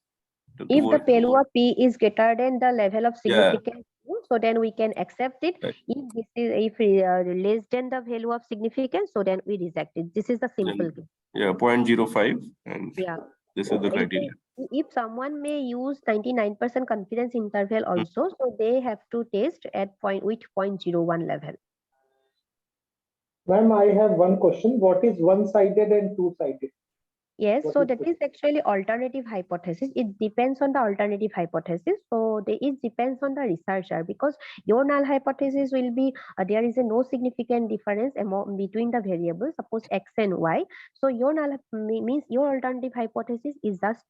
If the value of p is greater than the level of significance, so then we can accept it. If this is less than the value of significance, so then we reject it. This is the simple case. Yeah, 0.05, and this is the If criteria. if someone may use 99% confidence interval also, so they have to test at with 0.01 level. Ma'am, I have one question. What is one-sided and two-sided? Yes, so that is actually alternative hypothesis. It depends on the alternative hypothesis. So it depends on the researcher, because your null hypothesis will be there is a no significant difference between the variables, suppose x and y. So your null means your alternative hypothesis is just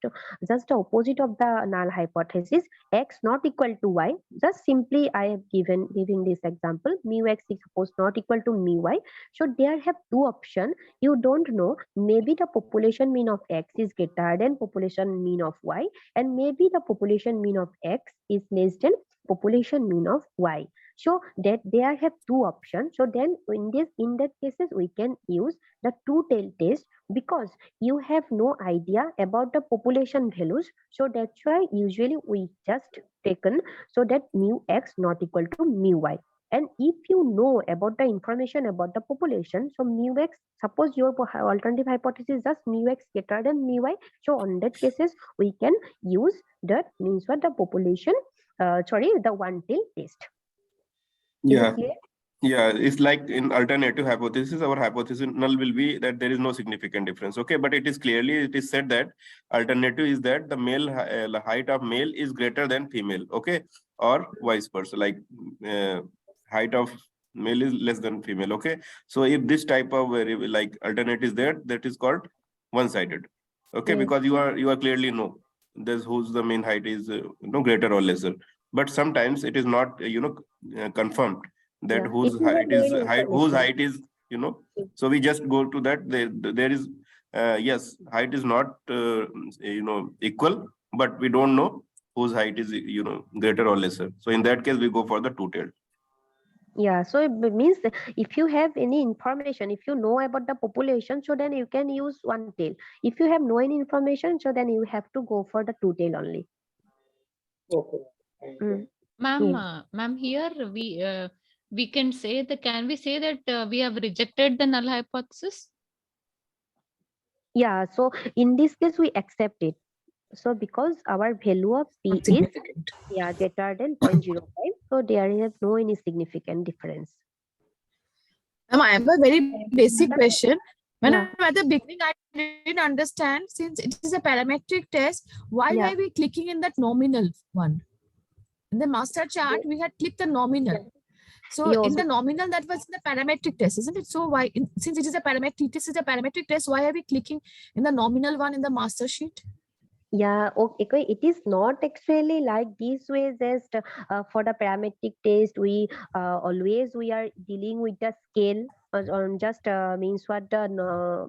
the opposite of the null hypothesis. X not equal to y. Just simply I have giving this example. Mu x is suppose not equal to mu y. So there have two options. You don't know, maybe the population mean of x is greater than population mean of y, and maybe the population mean of x is less than population mean of y. So that there have two options. So then in that cases we can use the two-tailed test, because you have no idea about the population values. So that's why usually we just taken so that mu x not equal to mu y. And if you know about the information about the population, so mu x, suppose your alternative hypothesis is just mu x greater than mu y. So on that cases, we can use that means what the population, the one-tailed test. Is Yeah. it clear? Yeah, it's like in alternative hypothesis, our hypothesis null will be that there is no significant difference. Okay, but it is said that alternative is that the the height of male is greater than female. Okay, or vice versa, like height of male is less than female. Okay, so if this type of like alternative is there, that is called one-sided. Okay, because you are clearly know this whose the mean height is greater or lesser. But sometimes it is not confirmed that whose height is so we just go to that. There is yes, height is not equal, but we don't know whose height is greater or lesser. So in that case we go for the two-tailed. Yeah, so it means that if you have any information, if you know about the population, so then you can use one tail. If you have no any information, so then you have to go for the two tail only. Okay. Ma'am, ma'am, here we can say that, can we say that we have rejected the null hypothesis? Yeah, so in this case we accept it. So because our value of p is greater than 0.05, so there is no any significant difference. I have a very basic question. When at the beginning I didn't understand, since it is a parametric test, why are we clicking in that nominal one? In the master chart, we had clicked the nominal. So in the nominal, that was the parametric test, isn't it? So why, since it is a parametric test, why are we clicking in the nominal one in the master sheet? Yeah, okay. It is not actually like this way. Just for the parametric test, we always we are dealing with the scale, or just means what the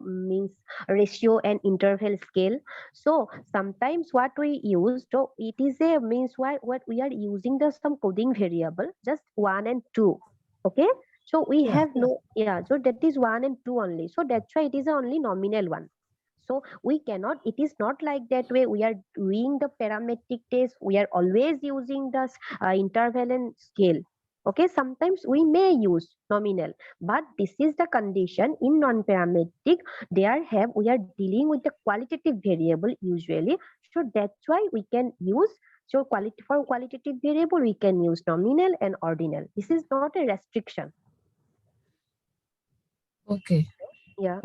means ratio and interval scale. So sometimes what we use, so it is a means what we are using the some coding variable, just 1 and 2. Okay. So we have no, so that is 1 and 2 only. So that's why it is only nominal one. So we cannot, it is not like that way we are doing the parametric test. We are always using the interval and scale. Okay, sometimes we may use nominal, but this is the condition in non-parametric. We are dealing with the qualitative variable usually. So that's why we can use, so for qualitative variable, we can use nominal and ordinal. This is not a restriction. Okay. Yeah.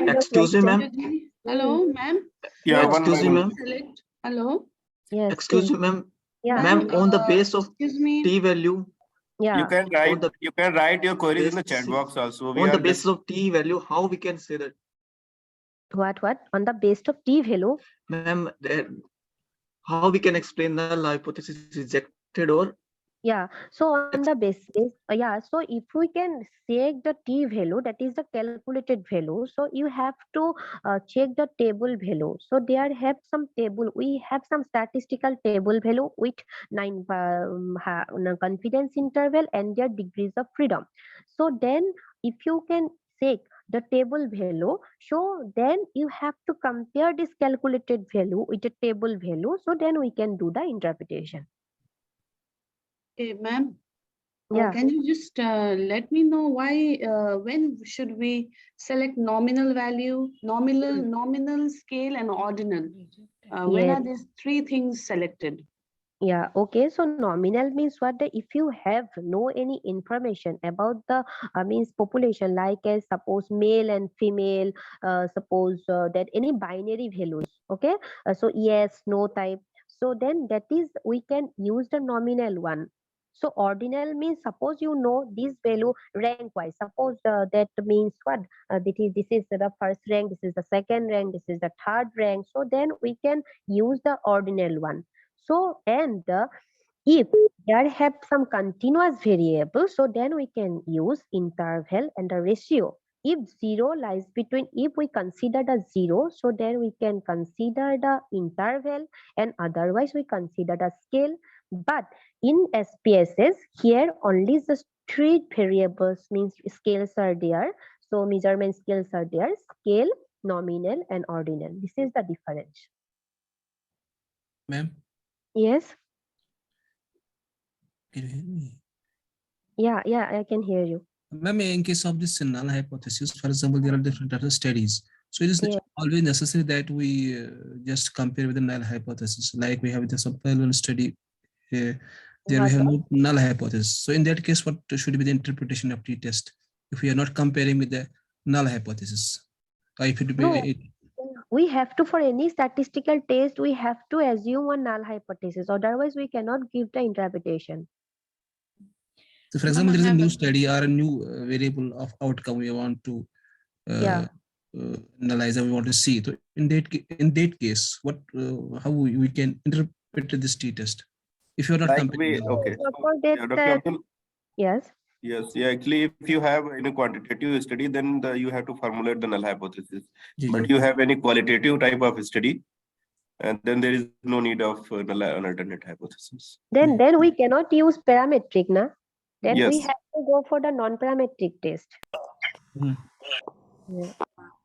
Excuse me, ma'am. Hello, ma'am. Yeah, excuse me, ma'am. Hello. Yes. Excuse me, ma'am. Yeah. Ma'am, on the base of excuse me. t value. Yeah. You can write your queries in the chat box also. On the basis of t value, how we can say that? What? On the basis of t value? Ma'am, how we can explain the hypothesis rejected or? Yeah, so on the basis, so if we can check the t value, that is the calculated value, so you have to check the table value. So there have some table, we have some statistical table value with 9 confidence interval and their degrees of freedom. So then if you can check the table value, so then you have to compare this calculated value with the table value, so then we can do the interpretation. Okay, ma'am. Yeah. Can you just let me know why, when should we select nominal value, nominal, scale, and ordinal? When are these three things selected? Yeah, okay. So nominal means what? If you have no any information about the means population, like suppose male and female, suppose that any binary values. Okay. So yes, no type. So then that is we can use the nominal one. So ordinal means suppose you know this value rank wise. Suppose that means what? This is the first rank. This is the second rank. This is the third rank. So then we can use the ordinal one. So, and if there have some continuous variable, so then we can use interval and the ratio. If 0 lies between, if we consider the 0, so then we can consider the interval, and otherwise we consider the scale. But in SPSS, here only the street variables means scales are there. So measurement scales are there, scale, nominal and ordinal. This is the difference. Ma'am, Yes. can you hear me? Yeah, I can hear you. Ma'am, in case of this null hypothesis, for example, there are different types of studies. So it is Yeah. always necessary that we just compare with the null hypothesis. Like we have the supplemental study, there we have no null hypothesis. So in that case, what should be the interpretation of t-test if we are not comparing with the null hypothesis? Or if it be, No, we have to, for any statistical test, we have to assume a null hypothesis. Otherwise, we cannot give the interpretation. so for example, there is a new study or a new variable of outcome we want to analyze and we want to see. So in that case, what how we can interpret this t-test if you are not Like comparing? okay. Yeah, Dr. Abdul, yes. Yes, yeah, actually, if you have any quantitative study, then you have to formulate the null hypothesis. But you have any qualitative type of study, and then there is no need of an alternate hypothesis. Then we cannot use parametric, na? Then we Yes. have to go for the non-parametric test.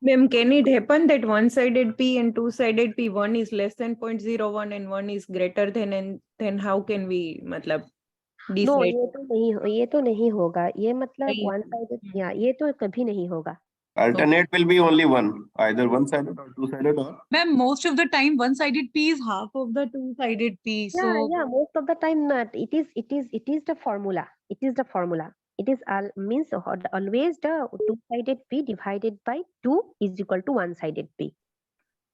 Ma'am, can it happen that one-sided P and two-sided P, one is less than 0.01 and one is greater than, and then how can we मतलब No, decide? ये तो नहीं होगा. ये मतलब one-sided, yeah, ये तो कभी नहीं होगा. Alternate will be only one, either one-sided or two-sided or. Ma'am, most of the time, one-sided P is half of the two-sided P. So Yeah, most of the time not. It is the formula. It is the formula. It is means always the two-sided P divided by 2 is equal to one-sided P.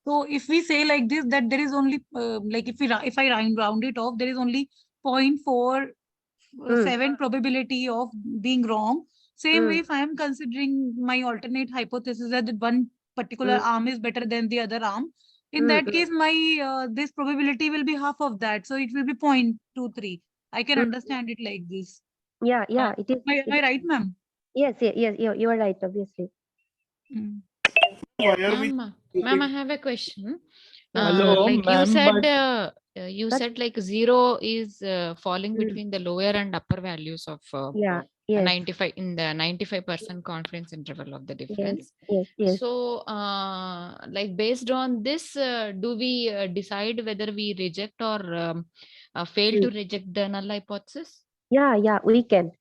So if we say like this, that there is only like if I round it off, there is only 0.47 probability of being wrong. Same way, if I am considering my alternate hypothesis that one particular arm is better than the other arm, in that case, my this probability will be half of that. So it will be 0.23. I can understand it like this. Yeah, it is. Am I right, ma'am? Yes, you are right, obviously. Ma'am, I have a question. Hello, Like you ma'am, said, but- you said like 0 is falling between the lower and upper values of Yeah, yes. 95 in the 95% confidence interval of the difference. Yes. So, like based on this, do we decide whether we reject or fail to reject the null hypothesis? Yeah, we can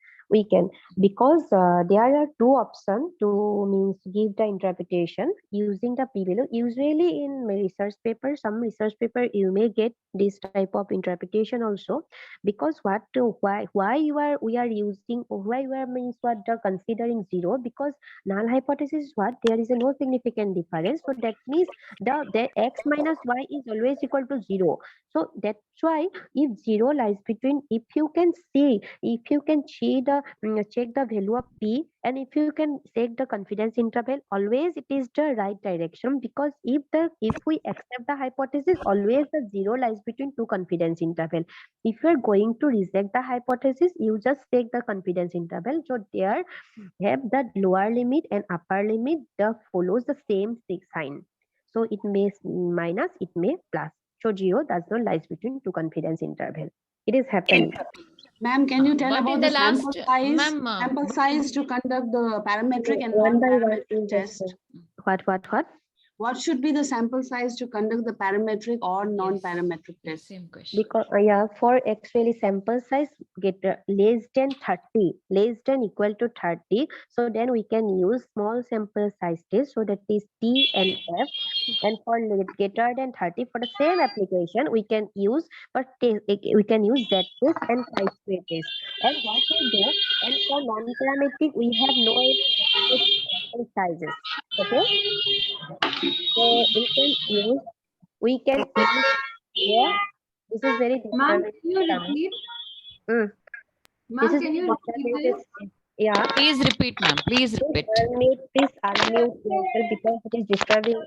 because there are two options to means give the interpretation using the p value. Usually in research paper, some research paper you may get this type of interpretation also, because why we are using, why we are means what the considering 0, because null hypothesis is what there is a no significant difference, so that means the x minus y is always equal to 0. So that's why if 0 lies between, if you can check the value of p, and if you can check the confidence interval, always it is the right direction, because if we accept the hypothesis, always the 0 lies between two confidence interval. If you are going to reject the hypothesis, you just take the confidence interval. So there have the lower limit and upper limit follows the same sign. So it may minus, it may plus. So 0 does not lies between two confidence interval. It is happening. Ma'am, can you tell But about in the the last, sample size to conduct the parametric and One by one non-parametric test? What? What should be the sample size to conduct the parametric or non-parametric test? Same question. Because for actually sample size get less than 30, less than equal to 30, so then we can use small sample size test, so that is T and F. And for greater than 30, for the same application, we can use Z test and chi-square test. And what we do, and for non-parametric, we have no sample sizes. Okay, so we can use here. This is very Ma'am, disturbing. can you repeat? This is very disturbing. Yeah. Please repeat, ma'am. Please repeat. Please unmute yourself, because it is disturbing.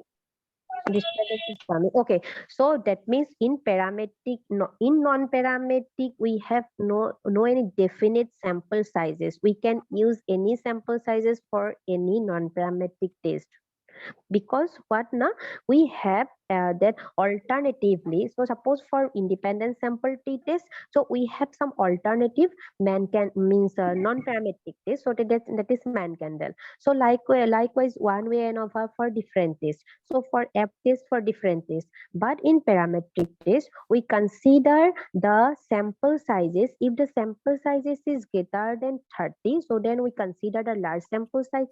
Disturbance is coming. Okay, so that means in parametric, in non-parametric, we have no any definite sample sizes. We can use any sample sizes for any non-parametric test, because what now we have then alternatively, so suppose for independent sample t-test, so we have some alternative non-parametric test, so that is man-candle. So likewise one way and over for different tests, so for F test for different tests. But in parametric test, we consider the sample sizes. If the sample sizes is greater than 30, so then we consider the large sample size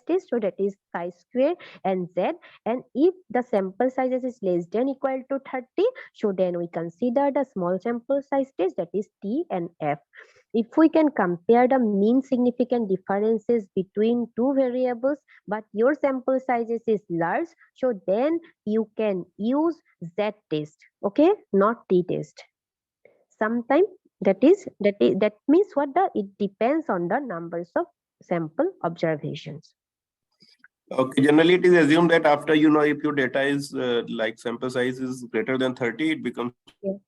test, so that is chi-square and z. And if the sample sizes is less than equal to 30, so then we consider the small sample size test, that is T and F. If we can compare the mean significant differences between two variables, but your sample sizes is large, so then you can use Z test, okay, not T test. Sometimes that means what it depends on the numbers of sample observations. Okay, generally it is assumed that after, if your data is like sample size is greater than 30, it becomes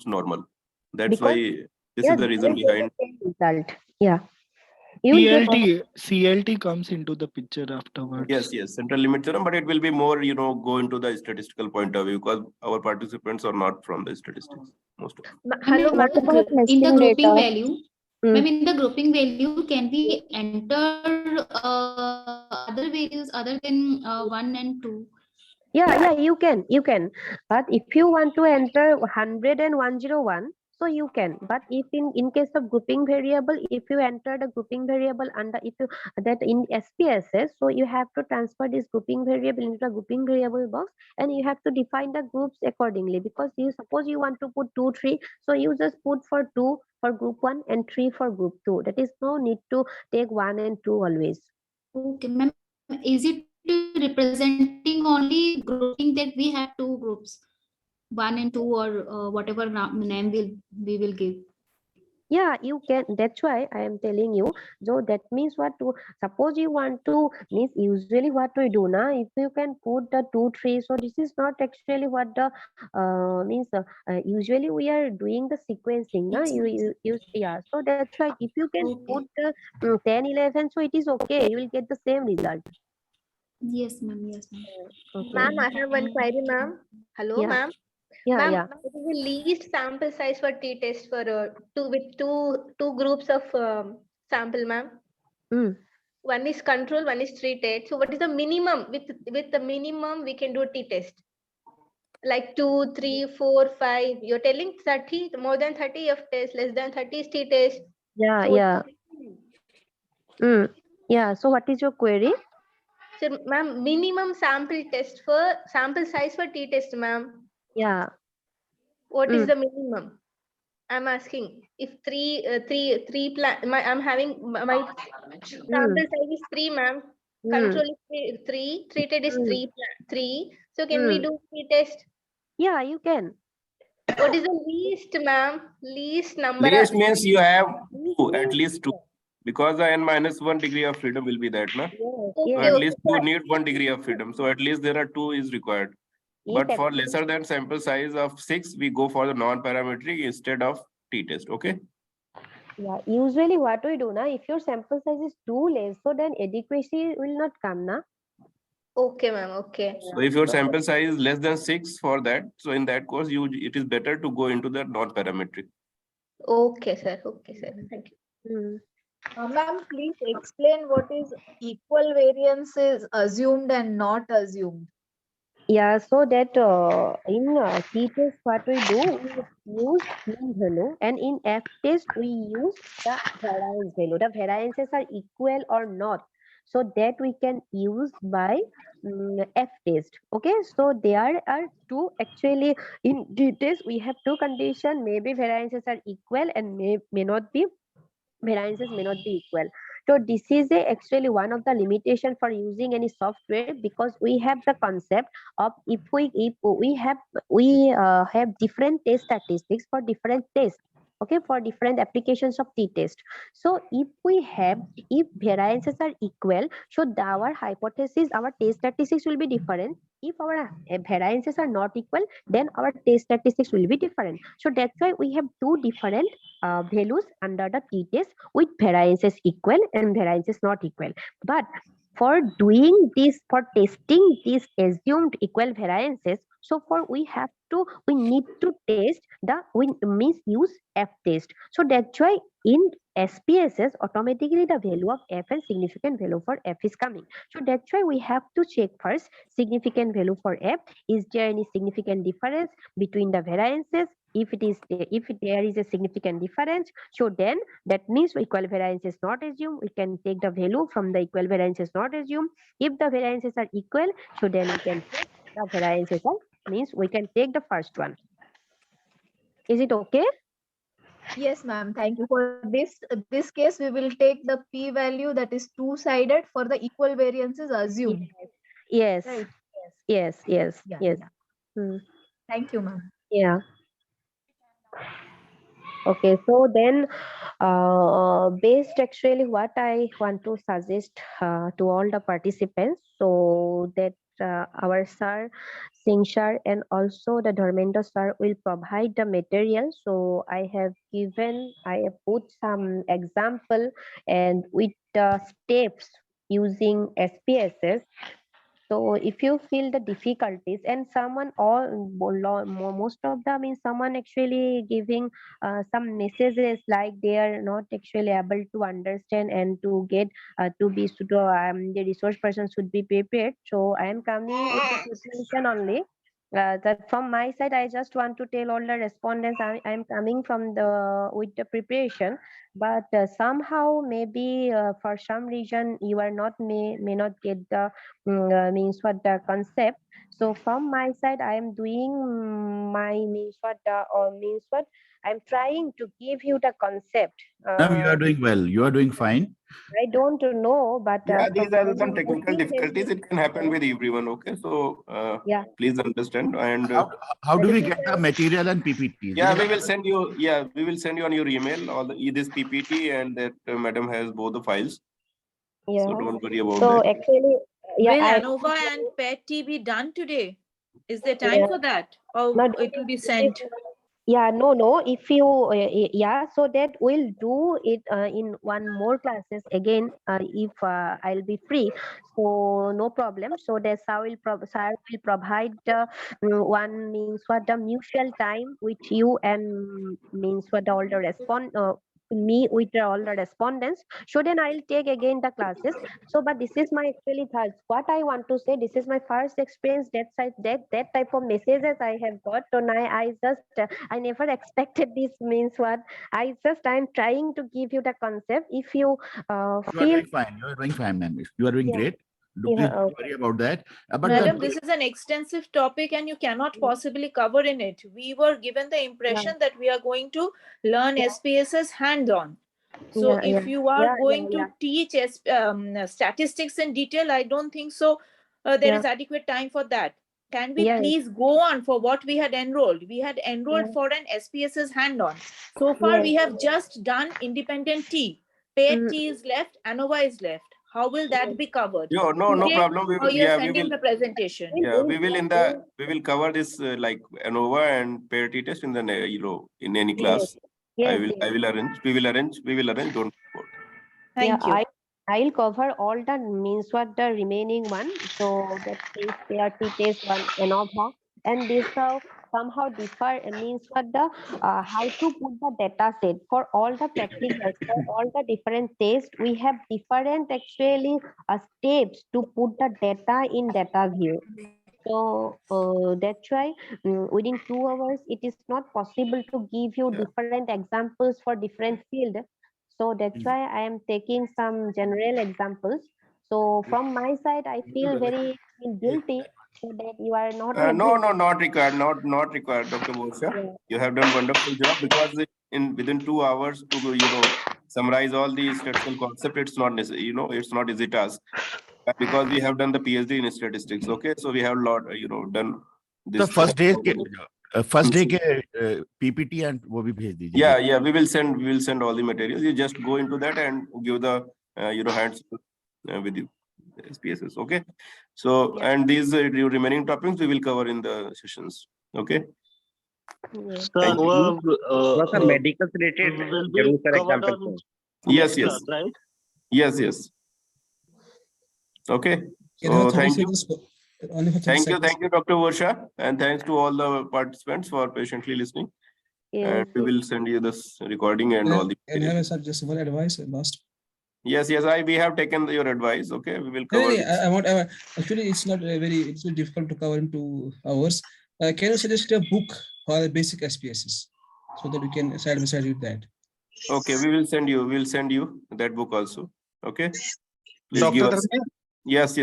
normal. That's Because, why this is the reason behind. Result. Yeah. CLT comes into the picture afterwards. Yes, central limit theorem, but it will be more, go into the statistical point of view, because our participants are not from the statistics, most of them. Hello, what about in the nesting grouping data? value, ma'am, in the grouping value, can we enter other values other than 1 and 2? Yeah, you can. But if you want to enter 100 and 101, so you can. But if in case of grouping variable, if you enter the grouping variable under, if you that in SPSS, so you have to transfer this grouping variable into the grouping variable box, and you have to define the groups accordingly. Because you suppose you want to put 2, 3, so you just put for 2 for group 1 and 3 for group 2. That is no need to take 1 and 2 always. Okay, ma'am. Is it representing only grouping that we have two groups, 1 and 2, or whatever name we will give? Yeah, you can. That's why I am telling you. So that means what to suppose you want to means usually what we do now. If you can put the 2, 3. So this is not actually what the means. Usually we are doing the sequencing. Na? You use yeah. So that's why if you can put the 10, 11, so it is okay. You will get the same result. Yes, ma'am. Yes, ma'am. Okay. Ma'am, I have one query, ma'am. Hello, Yeah. ma'am. Yeah, Ma'am, yeah. what is the least sample size for t-test for two groups of sample, ma'am? One is control, one is test. So what is the minimum with the minimum we can do t-test? Like 2, 3, 4, 5. You're telling 30, more than 30 of test, less than 30 is t-test. Yeah, so yeah. Yeah. So what is your query? So, ma'am, minimum sample size for t-test, ma'am. Yeah. What is the minimum? I'm asking if I'm having my sample size is 3, ma'am. Control is 3, treated is 3. So can we do t-test? Yeah, you can. What is the least, ma'am? Least number. Least means you have at least 2, because the n-1 degree of freedom will be that, na? So at least you need 1 degree of freedom. So at least there are 2 is required. But for lesser than sample size of 6, we go for the non-parametric instead of t-test. Okay. Yeah, usually what we do now, if your sample size is too less, so then adequacy will not come, na? Okay, ma'am. Okay. So if your sample size is less than 6 for that, so in that course, it is better to go into the non-parametric. Okay, sir. Okay, sir. Thank you. Ma'am, please explain what is equal variance is assumed and not assumed. Yeah, so that in t-test what we do, we use mean value, and in f-test we use the variance value. The variances are equal or not, so that we can use by f-test. Okay, so there are two actually in t-test. We have two conditions. Maybe variances are equal and may not be. Variances may not be equal. So this is actually one of the limitation for using any software, because we have the concept of if we have different test statistics for different tests. Okay, for different applications of t-test. So if variances are equal, so our hypothesis, our test statistics will be different. If our variances are not equal, then our test statistics will be different. So that's why we have two different values under the t-test with variances equal and variances not equal. But for doing this, for testing these assumed equal variances, so we need to test we use F test. So that's why in SPSS automatically the value of F and significant value for F is coming. So that's why we have to check first significant value for F. Is there any significant difference between the variances? If there is a significant difference, so then that means equal variance is not assumed. We can take the value from the equal variance is not assumed. If the variances are equal, so then we can take the variances are, means we can take the first one. Is it okay? Yes, ma'am. Thank you. For this case, we will take the p-value that is two-sided for the equal variances assumed. Yes. Right. Yes. Yes. Yeah, Yes. yeah. Thank you, ma'am. Yeah. Okay, so then based actually what I want to suggest to all the participants, so that our sir, Singh sir, and also the Dharmendra sir will provide the material. So I have put some example and with the steps using SPSS. So if you feel the difficulties and someone most of them is someone actually giving some messages like they are not actually able to understand and to get the resource person should be prepared. So I am coming with the preparation only. That from my side, I just want to tell all the respondents I am coming from the with the preparation, but somehow maybe for some reason you are not may not get the means what the concept. So from my side, I am doing my means what I'm trying to give you the concept. Ma'am, you are doing well. You are doing fine. I don't know, but Yeah, these are some from technical difficulties. It can happen with everyone. Okay, so yeah, please understand. And How do we get the material and PPT? yeah, we will send you. Yeah, we will send you on your email all this PPT, and that madam has both the files. yeah. So don't worry about So that. actually, yeah, Will I ANOVA and PET be done today? Is there time yeah. for that? Or No, it will be sent? yeah, no. If you, yeah, so that we'll do it in one more classes again if I'll be free. So no problem. So that's how sir will provide one means what the mutual time with you and means what all the me with all the respondents. So then I'll take again the classes. So, but this is my actually thoughts. What I want to say, this is my first experience that type of messages I have got. So now I just I never expected this means what I'm trying to give you the concept. If you You are feel doing fine. You are doing fine, ma'am. You are doing yeah, great. Please yeah, don't worry about that. But Madam, this is an extensive topic and you cannot possibly cover in it. We were given the impression that we are going to learn SPSS hands-on. So if you are going to teach statistics in detail, I don't think so. There is adequate time for that. Can we please go on for what we had enrolled? We had enrolled for an SPSS hand-on. So far, we have just done independent T. Paired T is left, ANOVA is left. How will that be covered? No problem. We Or will, you're yeah, sending the presentation? Yeah, we will cover this like ANOVA and parity test in the in any class. Yes, I will arrange. We will arrange. Don't worry. Thank you. I'll cover all the means what the remaining one. So that is PRT test one ANOVA and this somehow differ means what the how to put the data set for all the practicals for all the different tests. We have different actually steps to put the data in data view. So that's why within 2 hours it is not possible to give you different examples for different field. So that's why I am taking some general examples. So from my side, I feel very guilty so that you are not No, able. not required. Not required, Dr. Borsha. You have done wonderful job because within 2 hours to summarize all the statistical concept, it's not necessary. It's not easy task because we have done the PhD in statistics. Okay, so we have a lot done this. The first day के PPT and वो भी भेज दीजिए. Yeah, we will send all the materials. You just go into that and give the hands with you SPSS. Okay, so and these remaining topics we will cover in the sessions. Okay. Sir, medical related will be covered on Yes. class, right? Yes. Okay. Can I have So 30 thank you. seconds? Only for 30 Thank you, seconds. Dr. Varsha, and thanks to all the participants for patiently listening. And we will send you this recording and all the. And have a just one advice last. Yes, we have taken your advice. Okay, we will No, cover. no, actually, it's not it's very difficult to cover in 2 hours. Can you suggest a book for the basic SPSS so that we can side by side with that? Okay, we will send you. We will send you that book also. Okay. Please Dr. give us. Dharmesh? Yes.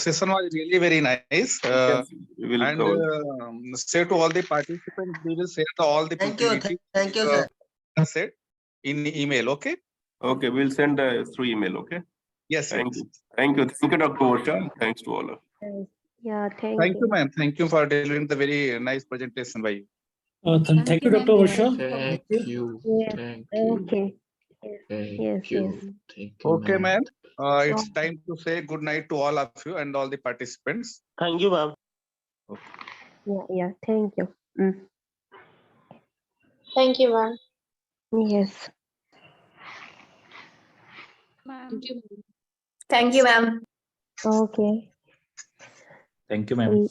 Session was really very nice. Yes, we will And cover. say to all the participants, we will share all the PPT. Thank you, sir. Said in email. Okay. Okay, we'll send through email. Okay. Yes. Thank you. Thank you, Dr. Varsha. Thanks to all of. Yeah, Thank you, ma'am. Thank you for delivering the very nice presentation by you. Thank you, Dr. Varsha. Thank you. Yes. Thank you. Okay. Yes. Thank you. Thank you, Okay, ma'am. ma'am. It's time to say good night to all of you and all the participants. Thank you, ma'am. Yeah. Thank you. Thank you, ma'am. Yes. Thank you, ma'am. Okay. Thank you, ma'am.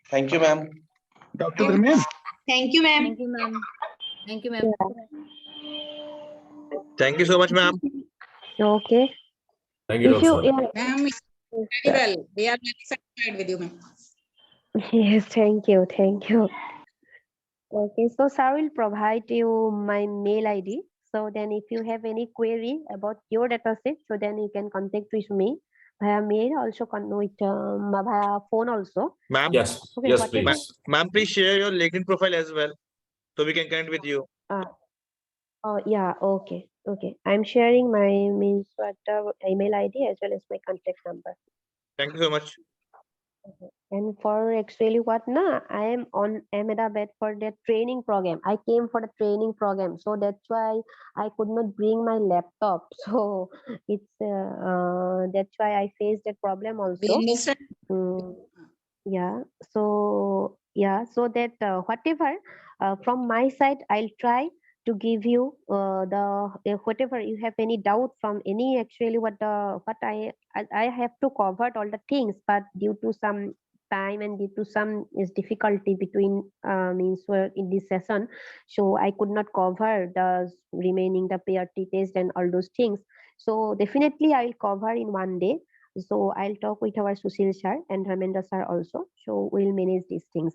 Thank you, ma'am. Dr. Dharmesh? Thank you, ma'am. Thank you, ma'am. Thank you, ma'am. Thank you so much, ma'am. Okay. Thank you, If you, Dr. yeah, Very well. We are very satisfied with you, ma'am. yes, thank you. Okay, so sir will provide you my mail ID. So then if you have any query about your dataset, so then you can contact with me via mail, also with via phone also. Ma'am? Yes. Okay, Yes, whatever. please. Ma'am, please share your LinkedIn profile as well so we can connect with you. Oh yeah, okay. I'm sharing my email ID as well as my contact number. Thank you so much. And for actually what na, I am on Ahmedabad for the training program. I came for the training program, so that's why I could not bring my laptop. So it's that's why I faced that problem also. We understand. Yeah. So that whatever from my side, I'll try to give you whatever you have any doubt from any actually what I have to cover all the things, but due to some time and due to some is difficulty between in this session, so I could not cover the remaining the PRT test and all those things. So definitely I'll cover in one day. So I'll talk with our Sushil sir and Ramendra sir also. So we'll manage these things.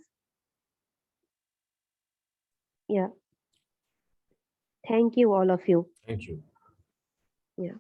Yeah. Thank you, all of you. Thank you. Yeah.